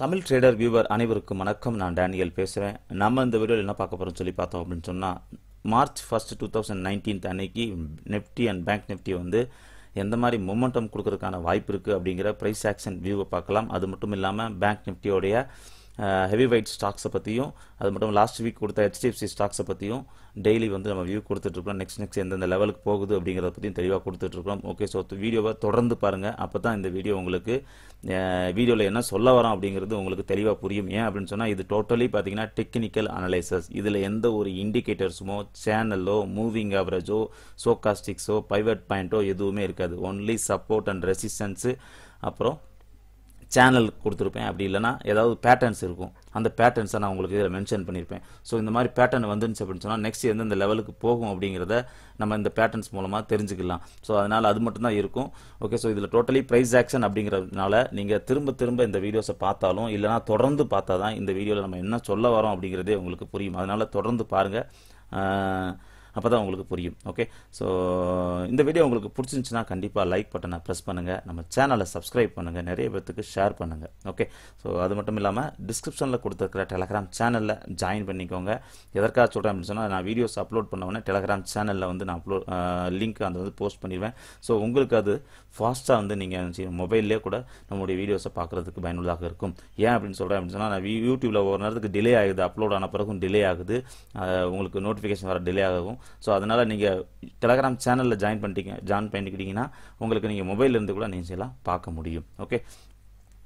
Tamil trader viewer அனைவருக்கும் வணக்கம். நான் டேனியல் பேசுகிறேன். நம்ம இந்த வீடியோவில் என்ன பார்க்க போகிறோம்னு சொல்லி பார்த்தோம் அப்படின்னு சொன்னால், மார்ச் 1 2019 அன்னைக்கு நிஃப்டி அண்ட் பேங்க் நிஃப்டி வந்து எந்த மாதிரி மொமெண்டம் கொடுக்கறதுக்கான வாய்ப்பு இருக்குது அப்படிங்கிற ப்ரைஸ் ஆக்ஷன் வியூவை பார்க்கலாம். அது மட்டும் இல்லாமல் பேங்க் நிஃப்டியோடைய ஹெவி வெயிட் ஸ்டாக்ஸை பற்றியும், அது மட்டும் லாஸ்ட் வீக் கொடுத்த HDFC ஸ்டாக்ஸை பற்றியும் டெய்லி வந்து நம்ம வியூ கொடுத்துட்ருக்கோம். நெக்ஸ்ட் எந்தெந்த லெவலுக்கு போகுது அப்படிங்கிறத பற்றியும் தெளிவாக கொடுத்துட்ருக்கோம். ஓகே, ஸோ வீடியோவை தொடர்ந்து பாருங்கள். அப்போ தான் இந்த வீடியோ உங்களுக்கு வீடியோவில் என்ன சொல்ல வரோம் அப்படிங்கிறது உங்களுக்கு தெளிவாக புரியும். ஏன் அப்படின்னு சொன்னால், இது டோட்டலி பார்த்தீங்கன்னா டெக்னிக்கல் அனலைசஸ். இதில் எந்த ஒரு இண்டிகேட்டர்ஸுமோ சேனலோ மூவிங் ஆவரேஜோ ஸ்டோகாஸ்டிக்ஸோ பைவட் பாயிண்ட்டோ எதுவுமே இருக்காது. ஒன்லி சப்போர்ட் அண்ட் ரெசிஸ்டன்ஸு, அப்புறம் சேனல் கொடுத்துருப்பேன். அப்படி இல்லைனா ஏதாவது பேட்டர்ன்ஸ் இருக்கும், அந்த பேட்டர்ன்ஸை நான் உங்களுக்கு இதில் மென்ஷன் பண்ணியிருப்பேன். ஸோ இந்த மாதிரி பேட்டர்ன் வந்துருந்துச்சு அப்படின்னு சொன்னால் நெக்ஸ்ட் எந்தெந்த லெவலுக்கு போகும் அப்படிங்கிறத நம்ம இந்த பேட்டர்ன்ஸ் மூலமாக தெரிஞ்சுக்கலாம். ஸோ அதனால் அது மட்டும்தான் இருக்கும். ஓகே, ஸோ இதில் டோட்டலி ப்ரைஸ் ஆக்ஷன் அப்படிங்கிறதுனால நீங்கள் திரும்ப இந்த வீடியோஸை பார்த்தாலும் இல்லைனா தொடர்ந்து பார்த்தா தான் இந்த வீடியோவில் நம்ம என்ன சொல்ல வரோம் அப்படிங்கிறதே உங்களுக்கு புரியும். அதனால் தொடர்ந்து பாருங்கள், அப்போ தான் உங்களுக்கு புரியும். ஓகே, ஸோ இந்த வீடியோ உங்களுக்கு பிடிச்சிருந்துச்சுன்னா கண்டிப்பாக லைக் பட்டனை ப்ரெஸ் பண்ணுங்கள், நம்ம சேனலை சப்ஸ்கிரைப் பண்ணுங்கள், நிறைய பேர்த்துக்கு ஷேர் பண்ணுங்கள். ஓகே, ஸோ அது மட்டும் இல்லாமல் டிஸ்கிரிப்ஷனில் கொடுத்துருக்கிற டெலகிராம் சேனலில் ஜாயின் பண்ணிக்கோங்க. எதற்காக சொல்கிறேன் அப்படின்னு சொன்னால், நான் வீடியோஸ் அப்லோட் பண்ண டெலகிராம் சேனலில் வந்து நான் லிங்க் அந்த வந்து போஸ்ட் பண்ணிடுவேன். ஸோ உங்களுக்கு அது ஃபாஸ்ட்டாக வந்து நீங்கள் மொபைல்லே கூட நம்மளுடைய வீடியோஸை பார்க்குறதுக்கு பயனுள்ளதாக இருக்கும். ஏன் அப்படின்னு சொல்கிறேன் அப்படின்னு சொன்னால், நான் யூடியூப்பில் ஒரு நேரத்துக்கு டிலே ஆகுது, அப்லோட் ஆன பிறகும் டிலே ஆகுது, உங்களுக்கு நோட்டிஃபிகேஷன் வர டிலே ஆகும். ஸோ அதனால் நீங்கள் டெலகிராம் சேனலில் ஜாயின் பண்ணிக்கிட்டீங்கன்னா உங்களுக்கு நீங்கள் மொபைல்லேருந்து கூட நீங்கள் பார்க்க முடியும்.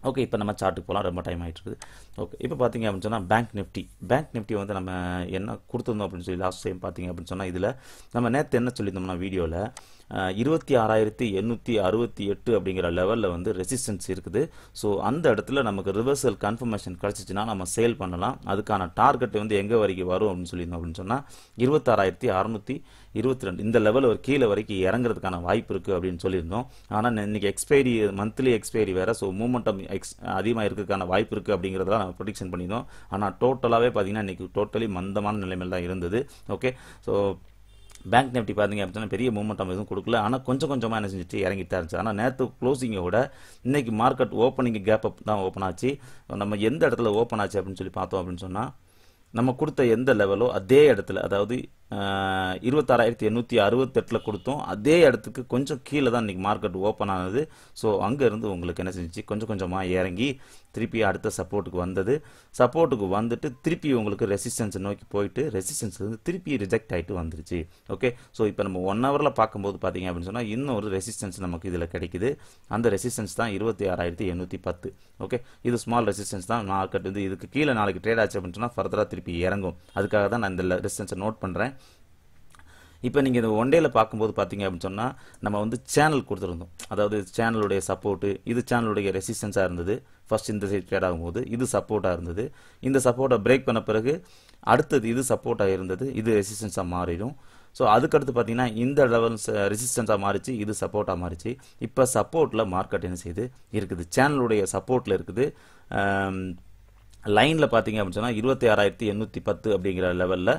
ஓகே, இப்போ நம்ம சார்ட்டுக்கு போகலாம், ரொம்ப டைம் ஆகிட்டு இருக்குது. ஓகே, இப்போ பார்த்தீங்க அப்படின்னு சொன்னால் பேங்க் நிஃப்டி வந்து நம்ம என்ன கொடுத்துருந்தோம் அப்படின்னு சொல்லி லாஸ்ட் டைம் பார்த்தீங்க அப்படின்னு சொன்னால், இதில் நம்ம நேற்று என்ன சொல்லியிருந்தோம்னா வீடியோவில் 26,668 அப்படிங்கிற லெவலில் வந்து ரெசிஸ்டன்ஸ் இருக்குது. ஸோ அந்த இடத்துல நமக்கு ரிவர்சல் கன்ஃபர்மேஷன் கிடச்சிச்சின்னா நம்ம சேல் பண்ணலாம். அதுக்கான டார்கெட் வந்து எங்கே வரைக்கும் வரும் அப்படின்னு சொல்லியிருந்தோம் அப்படின்னு சொன்னால் 26,622 இந்த லெவல் ஒரு கீழே வரைக்கும் இறங்குறதுக்கான வாய்ப்பு இருக்குது அப்படின்னு சொல்லியிருந்தோம். ஆனால் இன்றைக்கி எக்ஸ்பைரி மந்த்லி எக்ஸ்பைரி வேறு, ஸோ மூமெண்டம் அதிகமாக இருக்கிறதுக்கான வாய்ப்பு இருக்குது அப்படிங்கிறதெல்லாம் நம்ம ப்ரெடிக்ஷன் பண்ணியிருந்தோம். ஆனால் டோட்டலாகவே பார்த்தீங்கன்னா இன்றைக்கி டோட்டலி மந்தமான நிலைமையில் தான் இருந்தது. ஓகே, ஸோ பேங்க் நிஃப்டி பார்த்தீங்க அப்படின்னா பெரிய மூமெண்டம் எதுவும் கொடுக்கல, ஆனால் கொஞ்சமாக என்ன செஞ்சுட்டு இறங்கிட்டு தான் இருந்துச்சு. ஆனால் நேற்று க்ளோசிங்கை விட இன்றைக்கி மார்க்கெட் ஓப்பனிங் கேப் அப் தான் ஓப்பன் ஆச்சு. நம்ம எந்த இடத்துல ஓப்பன் ஆச்சு அப்படின்னு சொல்லி பார்த்தோம் அப்படின்னு சொன்னால், நம்ம கொடுத்த எந்த லெவலோ அதே இடத்துல, அதாவது 26,868 கொடுத்தோம், அதே இடத்துக்கு கொஞ்சம் கீழே தான் இன்றைக்கி மார்க்கெட் ஓப்பன் ஆனது. ஸோ அங்கேருந்து உங்களுக்கு என்ன செஞ்சிச்சு, கொஞ்சமாக இறங்கி திருப்பி அடுத்த சப்போர்ட்டுக்கு வந்தது. சப்போர்ட்டுக்கு வந்துட்டு திருப்பி உங்களுக்கு ரெசிஸ்டன்ஸை நோக்கி போயிட்டு ரெசிஸ்டன்ஸ் வந்து திருப்பி ரிஜெக்ட் ஆகிட்டு வந்துருச்சு. ஓகே, ஸோ இப்போ நம்ம 1 ஹவரில் பார்க்கும்போது பார்த்தீங்க அப்படின்னு சொன்னால் இன்னொரு ரெசிஸ்டன்ஸ் நமக்கு இதில் கிடைக்குது. அந்த ரெசிஸ்டன்ஸ் தான் 26,810. ஓகே, இது ஸ்மால் ரெசிஸ்டன்ஸ் தான். மார்க்கெட் வந்து இதுக்கு கீழே நாளைக்கு ட்ரேட் ஆச்சு அப்படின்னு சொன்னால் ஃபர்தராக திருப்பி இறங்கும். அதுக்காக தான் நான் இந்த ரெசிஸ்டன்ஸை நோட் பண்ணுறேன். இப்போ நீங்கள் இந்த ஒன் டேயில் பார்க்கும்போது பார்த்தீங்க அப்படின்னு சொன்னால், நம்ம வந்து சேனல் கொடுத்துருந்தோம். அதாவது சேனலுடைய சப்போர்ட்டு, இது சேனலுடைய ரெசிஸ்டன்ஸாக இருந்தது. ஃபர்ஸ்ட் இந்த சைட் ட்ரேட் ஆகும்போது இது சப்போர்ட்டாக இருந்தது. இந்த சப்போர்ட்டை பிரேக் பண்ண பிறகு அடுத்தது இது சப்போர்ட்டாக இருந்தது, இது ரெசிஸ்டன்ஸாக மாறிடும். ஸோ அதுக்கடுத்து பார்த்தீங்கன்னா இந்த லெவல் ரெசிஸ்டன்ஸாக மாறிச்சு, இது சப்போர்ட்டாக மாறிச்சு. இப்போ சப்போர்ட்டில் மார்க்கெட் என்ன செய்யுது இருக்குது, சேனலுடைய சப்போர்ட்டில் இருக்குது. லைனில் பார்த்தீங்க அப்படின்னு சொன்னால் 26,810 அப்படிங்கிற லெவலில்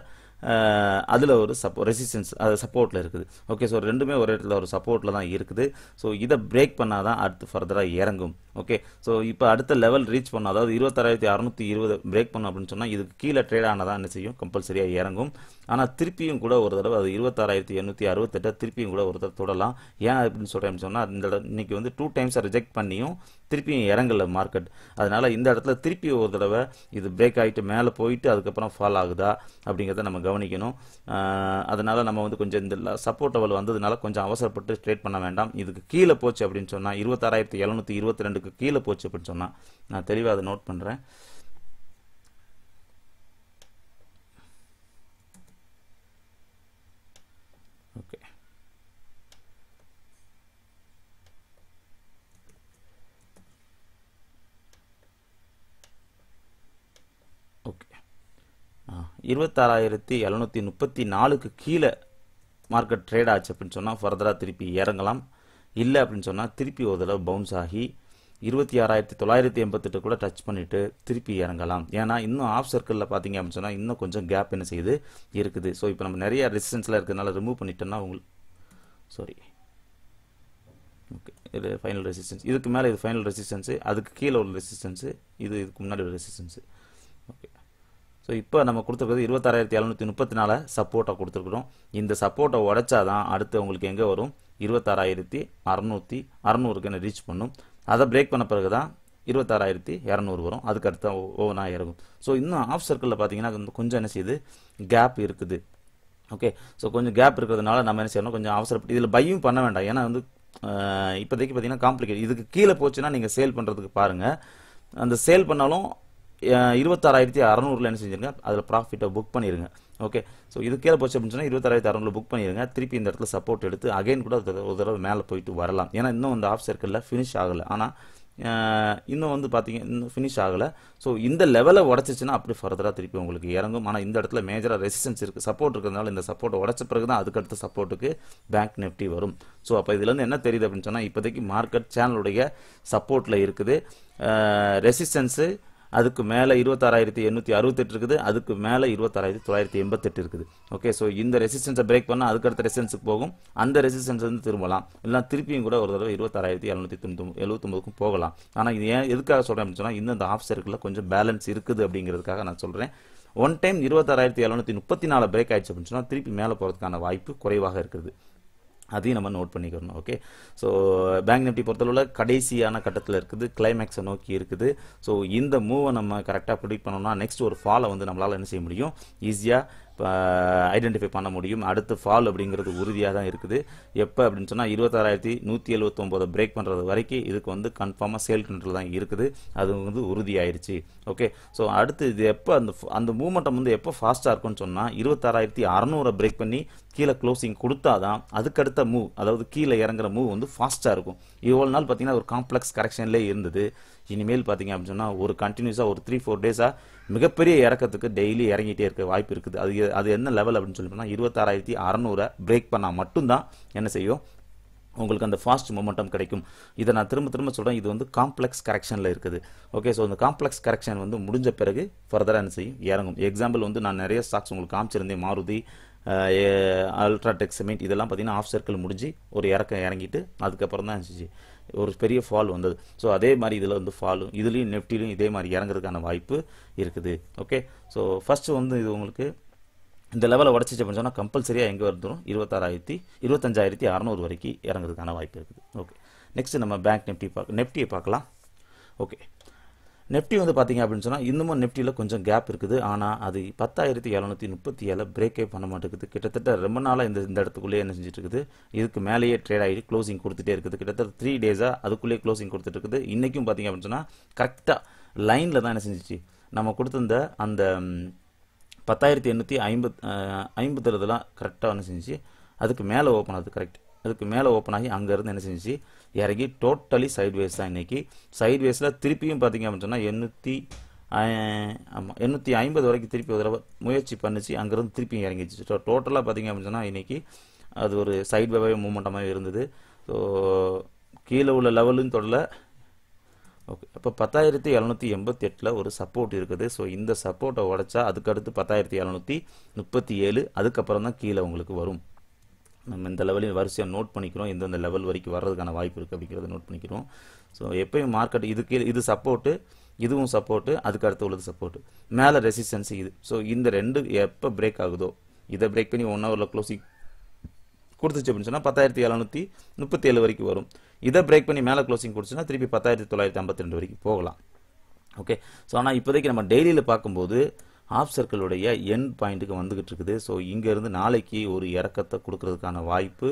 அதில் ஒரு ரெசிஸ்டன்ஸ் அது சப்போர்ட்டில் இருக்குது. ஓகே, ஸோ ரெண்டுமே ஒரு இடத்துல ஒரு சப்போர்ட்டில் தான் இருக்குது. ஸோ இதை பிரேக் பண்ணால் தான் அடுத்து ஃபர்தராக இறங்கும். ஓகே, ஸோ இப்போ அடுத்த லெவல் ரீச் பண்ணோம், அதாவது 26,620 பிரேக் பண்ணோம் அப்படின்னு சொன்னால் இதுக்கு கீழே ட்ரேட் ஆனதான் என்ன செய்யும், கம்பல்சரியாக இறங்கும். ஆனால் திருப்பியும் கூட ஒரு தடவை அது 26,868 திருப்பியும் கூட ஒரு தடவை தொடலாம். ஏன் அப்படின்னு சொல்கிறேன் சொன்னால், இந்த இன்னைக்கு வந்து 2 டைம்ஸை ரிஜெக்ட் பண்ணியும் திருப்பியும் இறங்கல மார்க்கெட். அதனால் இந்த இடத்துல திருப்பி ஒரு தடவை இது பிரேக் ஆகிட்டு மேலே போயிட்டு அதுக்கப்புறம் ஃபால் ஆகுதா அப்படிங்கிறத நம்ம கவனிக்கணும். அதனால் நம்ம வந்து கொஞ்சம் இந்த சப்போர்ட் லெவல் வந்ததுனால கொஞ்சம் அவசரப்பட்டு ட்ரேட் பண்ண வேண்டாம். இதுக்கு கீழே போச்சு அப்படின்னு சொன்னால் 26,722 கீழே போச்சு அப்படின்னு சொன்னால் நான் தெளிவாக அதை நோட் பண்ணுறேன். ஓகே, ஓகே, 26,734 கீழே மார்க்கெட் ட்ரேட் ஆச்சு அப்படின்னு சொன்னால் ஃபர்தராக திருப்பி இறங்கலாம். இல்லை அப்படின்னு சொன்னால் திருப்பி ஒரு தடவை பவுன்ஸ் ஆகி 26,988 கூட டச் பண்ணிவிட்டு திருப்பி இறங்கலாம். ஏன்னா இன்னும் ஆஃப் சர்க்கிளில் பார்த்தீங்க அப்படின்னு சொன்னால் இன்னும் கொஞ்சம் கேப் என்ன செய்யுது இருக்குது. ஸோ இப்போ நம்ம நிறைய ரெசிஸ்டன்ஸில் இருக்கிறதுனால ரிமூவ் பண்ணிட்டோம்னா ஓகே, இது ஃபைனல் ரெசிஸ்டன்ஸ். இதுக்கு மேலே இது ஃபைனல் ரெசிஸ்டன்ஸு, அதுக்கு கீழே உள்ள ரெசிஸ்டன்ஸு, இதுக்கு முன்னாடி உள்ள ரெசிஸ்டன்ஸு. ஓகே, ஸோ இப்போ நம்ம கொடுத்துருக்கிறது 26,734 சப்போர்ட்டாக கொடுத்துருக்குறோம். இந்த சப்போர்ட்டை உடைச்சாதான் அடுத்து உங்களுக்கு எங்கே வரும், 26,600 ரீச் பண்ணும். அதை பிரேக் பண்ண பிறகு தான் 26,200 வரும். அதுக்கு அடுத்த ஓவனா இறங்கும். ஸோ இன்னும் ஆஃப் சர்க்கிளில் பார்த்தீங்கன்னா கொஞ்சம் என்ன செய்யுது, கேப் இருக்குது. ஓகே, ஸோ கொஞ்சம் கேப் இருக்கிறதுனால நம்ம என்ன செய்யணும், கொஞ்சம் அவசரப்பட்டு இதில் பையும் பண்ண வேண்டாம். ஏன்னா வந்து இப்போதைக்கு பார்த்தீங்கன்னா காம்ப்ளிகேட். இதுக்கு கீழே போச்சுன்னா நீங்கள் சேல் பண்ணுறதுக்கு பாருங்கள். அந்த சேல் பண்ணாலும் 26,600 என்ன செஞ்சுருங்க, அதில் ப்ராஃபிட்டை புக் பண்ணிடுங்க. ஓகே, ஸோ இது கீழே போச்சு அப்படின்னு சொன்னால் 26,600 புக் பண்ணிடுங்க. திருப்பி இந்த இடத்துல சப்போர்ட் எடுத்து அகைன் கூட ஒரு தடவை மேலே போயிட்டு வரலாம். ஏன்னா இன்னும் இந்த ஆஃப் சர்க்கிளில் ஃபினிஷ் ஆகலை. ஆனால் இன்னும் வந்து பார்த்தீங்க இன்னும் ஃபினிஷ் ஆகலை. ஸோ இந்த லெவலை உடச்சிச்சுன்னா அப்படி ஃபர்தராக திருப்பி உங்களுக்கு இறங்கும். ஆனால் இந்த இடத்துல மேஜராக ரெசிஸ்டன்ஸ் இருக்குது, சப்போர்ட் இருக்கிறதுனால இந்த சப்போர்ட்டை உடச்ச பிறகு தான் அதுக்கடுத்த சப்போர்ட்டுக்கு பேங்க் நிஃப்டி வரும். ஸோ அப்போ இதுலேருந்து என்ன தெரியுது அப்படின்னு சொன்னால், இப்போதைக்கு மார்க்கெட் சேனலுடைய சப்போர்ட்டில் இருக்குது. ரெசிஸ்டன்ஸு அதுக்கு மேலே 26,868 இருக்குது, அதுக்கு மேலே 26,988 இருக்குது. ஓகே, ஸோ இந்த ரெசிஸ்டன்ஸை பிரேக் பண்ணால் அதுக்கடுத்த ரெசிஸ்டன்ஸுக்கு போகும். அந்த ரெசிஸ்டன்ஸ் வந்து திரும்பலாம், இல்லை திருப்பியும் கூட ஒரு தடவை 26,779க்கும் போகலாம். ஆனால் இது ஏன் எதுக்காக சொல்கிறேன் அப்படின்னு சொன்னால், இன்னும் இந்த ஆஃப் சர்க்கிளில் கொஞ்சம் பேலன்ஸ் இருக்குது அப்படிங்கிறதுக்காக நான் சொல்கிறேன். ஒன் டைம் 26,734 பிரேக் ஆயிடுச்சு அப்படின்னு சொன்னால் திருப்பி மேலே போகிறதுக்கான வாய்ப்பு குறைவாக இருக்குது. அதையும் நம்ம நோட் பண்ணிக்கணும். ஓகே, ஸோ பேங்க் நிஃப்டி பொறுத்தளவில் கடைசியான கட்டத்தில் இருக்குது, கிளைமேக்ஸை நோக்கி இருக்குது. ஸோ இந்த மூவை நம்ம கரெக்டாக ப்ரிடிக்ட் பண்ணோம்னா நெக்ஸ்ட் ஒரு ஃபாலை வந்து நம்மளால் என்ன செய்ய முடியும், ஈஸியாக ஐடென்டிஃபை பண்ண முடியும். அடுத்து ஃபால் அப்படிங்கிறது உறுதியாக தான் இருக்குது. எப்போ அப்படின்னு சொன்னால் 26,179 பிரேக் பண்ணுறது வரைக்கும் இதுக்கு வந்து கன்ஃபார்மாக சேல் கண்ட்ரோல் தான் இருக்குது. அது வந்து உறுதியாயிருச்சு. ஓகே, ஸோ அடுத்து இது எப்போ அந்த மூமெண்டம் வந்து எப்போ ஃபாஸ்ட்டாக இருக்கும்னு சொன்னால் 26,600 பிரேக் பண்ணி கீழே க்ளோசிங் கொடுத்தா தான் அதுக்கடுத்த மூவ், அதாவது கீழே இறங்குற மூவ் வந்து ஃபாஸ்ட்டாக இருக்கும். இவ்வளோ நாள் பார்த்தீங்கன்னா ஒரு காம்ப்ளெக்ஸ் கரெக்ஷன்லேயே இருந்தது. இனிமேல் பார்த்தீங்க அப்படின்னு சொன்னால் ஒரு கண்டினியூஸாக ஒரு 3-4 டேஸாக மிகப்பெரிய இறக்கத்துக்கு டெய்லி இறங்கிட்டே இருக்க வாய்ப்பு இருக்குது. அது என்ன லெவல் அப்படின்னு சொல்லி போனால் 26,600 பிரேக் பண்ணால் மட்டும்தான் என்ன செய்யும், உங்களுக்கு அந்த ஃபாஸ்ட் மொமெண்டம் கிடைக்கும். இதை நான் திரும்ப திரும்ப சொல்கிறேன், இது வந்து காம்ப்ளெக்ஸ் கரெக்ஷனில் இருக்குது. ஓகே, ஸோ இந்த காம்ப்ளெக்ஸ் கரெக்ஷன் வந்து முடிஞ்ச பிறகு ஃபர்தராக என்ன செய்யும், இறங்கும். எக்ஸாம்பிள் வந்து நான் நிறைய ஸ்டாக்ஸ் உங்களுக்கு காமிச்சிருந்தேன், மாருதி, அல்ட்ராடெக் சிமெண்ட், இதெல்லாம் பார்த்தீங்கன்னா ஆஃப் சர்க்கிள் முடிஞ்சு ஒரு இறங்கிட்டு அதுக்கப்புறம் தான் இருந்துச்சு ஒரு பெரிய ஃபால் வந்தது. ஸோ அதே மாதிரி இதில் வந்து ஃபாலும், இதுலேயும் நெஃப்டிலையும் இதே மாதிரி இறங்குறதுக்கான வாய்ப்பு இருக்குது. ஓகே, ஸோ ஃபஸ்ட்டு வந்து இது உங்களுக்கு இந்த லெவலை உடச்சிச்சு அப்படின்னு சொன்னால் கம்பல்சரியாக எங்கே வந்துடும், 25,600 வரைக்கும் இறங்குறதுக்கான வாய்ப்பு இருக்குது. ஓகே, நெக்ஸ்ட் நம்ம பேங்க் நெஃப்டியை பார்க்கலாம். ஓகே, நெஃப்டி வந்து பார்த்தீங்க அப்படின்னு சொன்னால் இன்னமும் நெஃப்டியில் கொஞ்சம் கேப் இருக்குது. ஆனால் அது 10,737 பிரேக்கே பண்ண மாட்டேங்குது. கிட்டத்தட்ட ரொம்ப நாளாக இந்த இடத்துக்குள்ளேயே என்ன செஞ்சுட்டு இருக்குது, இதுக்கு மேலேயே ட்ரேட் ஆகி க்ளோசிங் கொடுத்துட்டே இருக்குது. கிட்டத்தட்ட 3 டேஸாக அதுக்குள்ளேயே க்ளோசிங் கொடுத்துட்டு இருக்குது. இன்றைக்கும் பார்த்தீங்க அப்படின்னு சொன்னால் கரெக்டாக லைனில் தான் என்ன செஞ்சிச்சு, நம்ம கொடுத்துருந்த அந்த 10,850 கரெக்டாக என்ன செஞ்சிச்சு, அதுக்கு மேலே ஓப்பன் ஆகுது. கரெக்ட், அதுக்கு மேலே ஓப்பன் ஆகி அங்கேருந்து என்ன செஞ்சிச்சு, இறங்கி டோட்டலி சைட்வேஸ் தான். இன்றைக்கி சைட்வேஸில் திருப்பியும் பார்த்தீங்க அப்படின்னு சொன்னால் 850 வரைக்கும் திருப்பி ஒரு தடவை முயற்சி பண்ணிச்சு, அங்கேருந்து திருப்பியும் இறங்கிச்சு. ஸோ டோட்டலாக பார்த்தீங்க அப்படின்னு சொன்னால் இன்றைக்கி அது ஒரு சைட்வே மூமெண்டமாக இருந்தது. ஸோ கீழே உள்ள லெவலும் தொடல. ஓகே, அப்போ 10,788 ஒரு சப்போர்ட் இருக்குது. ஸோ இந்த சப்போர்ட்டை உடைச்சா அதுக்கடுத்து 10,737 அதுக்கப்புறம் தான் கீழே உங்களுக்கு வரும். நம்ம இந்த லெவலையும் வரிசையாக நோட் பண்ணிக்கிறோம், எந்தெந்த லெவல் வரைக்கும் வர்றதுக்கான வாய்ப்பு இருக்குது அப்படிங்கிறத நோட் பண்ணிக்கிறோம். ஸோ எப்பயும் மார்க்கெட் இது சப்போர்ட்டு, இதுவும் சப்போர்ட்டு, அதுக்கு அடுத்து உள்ளது சப்போர்ட்டு, மேலே ரெசிஸ்டன்ஸ் இது. ஸோ இந்த ரெண்டு எப்போ பிரேக் ஆகுதோ, இதை பிரேக் பண்ணி 1 ஹவரில் க்ளோசிங் கொடுத்துச்சு அப்படின்னு சொன்னால் 10,737 வரைக்கும் வரும். இதை பிரேக் பண்ணி மேலே க்ளோசிங் கொடுத்துச்சுன்னா திருப்பி 10,952 வரைக்கும் போகலாம். ஓகே, ஸோ ஆனால் இப்போதைக்கு நம்ம டெய்லியில் பார்க்கும்போது ஆஃப் சர்க்கிளுடைய எண்ட் பாயிண்ட்டுக்கு வந்துகிட்டு இருக்குது. ஸோ இங்கேருந்து நாளைக்கு ஒரு இறக்கத்தை கொடுக்கறதுக்கான வாய்ப்பு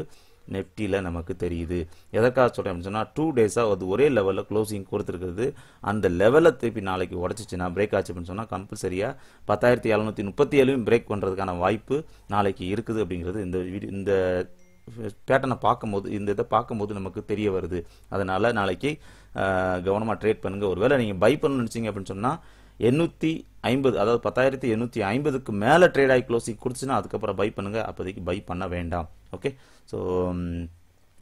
நெஃப்டியில் நமக்கு தெரியுது. எதற்காக சொல்கிறேன் அப்படின்னு சொன்னால் 2 டேஸாக அது ஒரே லெவலில் க்ளோசிங் கொடுத்துருக்குது. அந்த லெவலை திருப்பி நாளைக்கு உடச்சிச்சுன்னா பிரேக் ஆச்சு அப்படின்னு சொன்னால் கம்பல்சரியாக 10,737 பிரேக் பண்ணுறதுக்கான வாய்ப்பு நாளைக்கு இருக்குது அப்படிங்கிறது இந்த பேட்டர்னை பார்க்கும்போது, இந்த இதை பார்க்கும்போது நமக்கு தெரிய வருது. அதனால் நாளைக்கு கவனமாக ட்ரேட் பண்ணுங்கள். ஒருவேளை நீங்கள் பை பண்ணணும்னு நினச்சிங்க அப்படின்னு சொன்னால் 850, அதாவது 10,850க்கு மேலே ட்ரேட் ஆகி க்ளோசிங் கொடுத்துச்சுன்னா அதுக்கப்புறம் பை பண்ணுங்கள், அப்போதைக்கு பை பண்ண வேண்டாம். ஓகே, ஸோ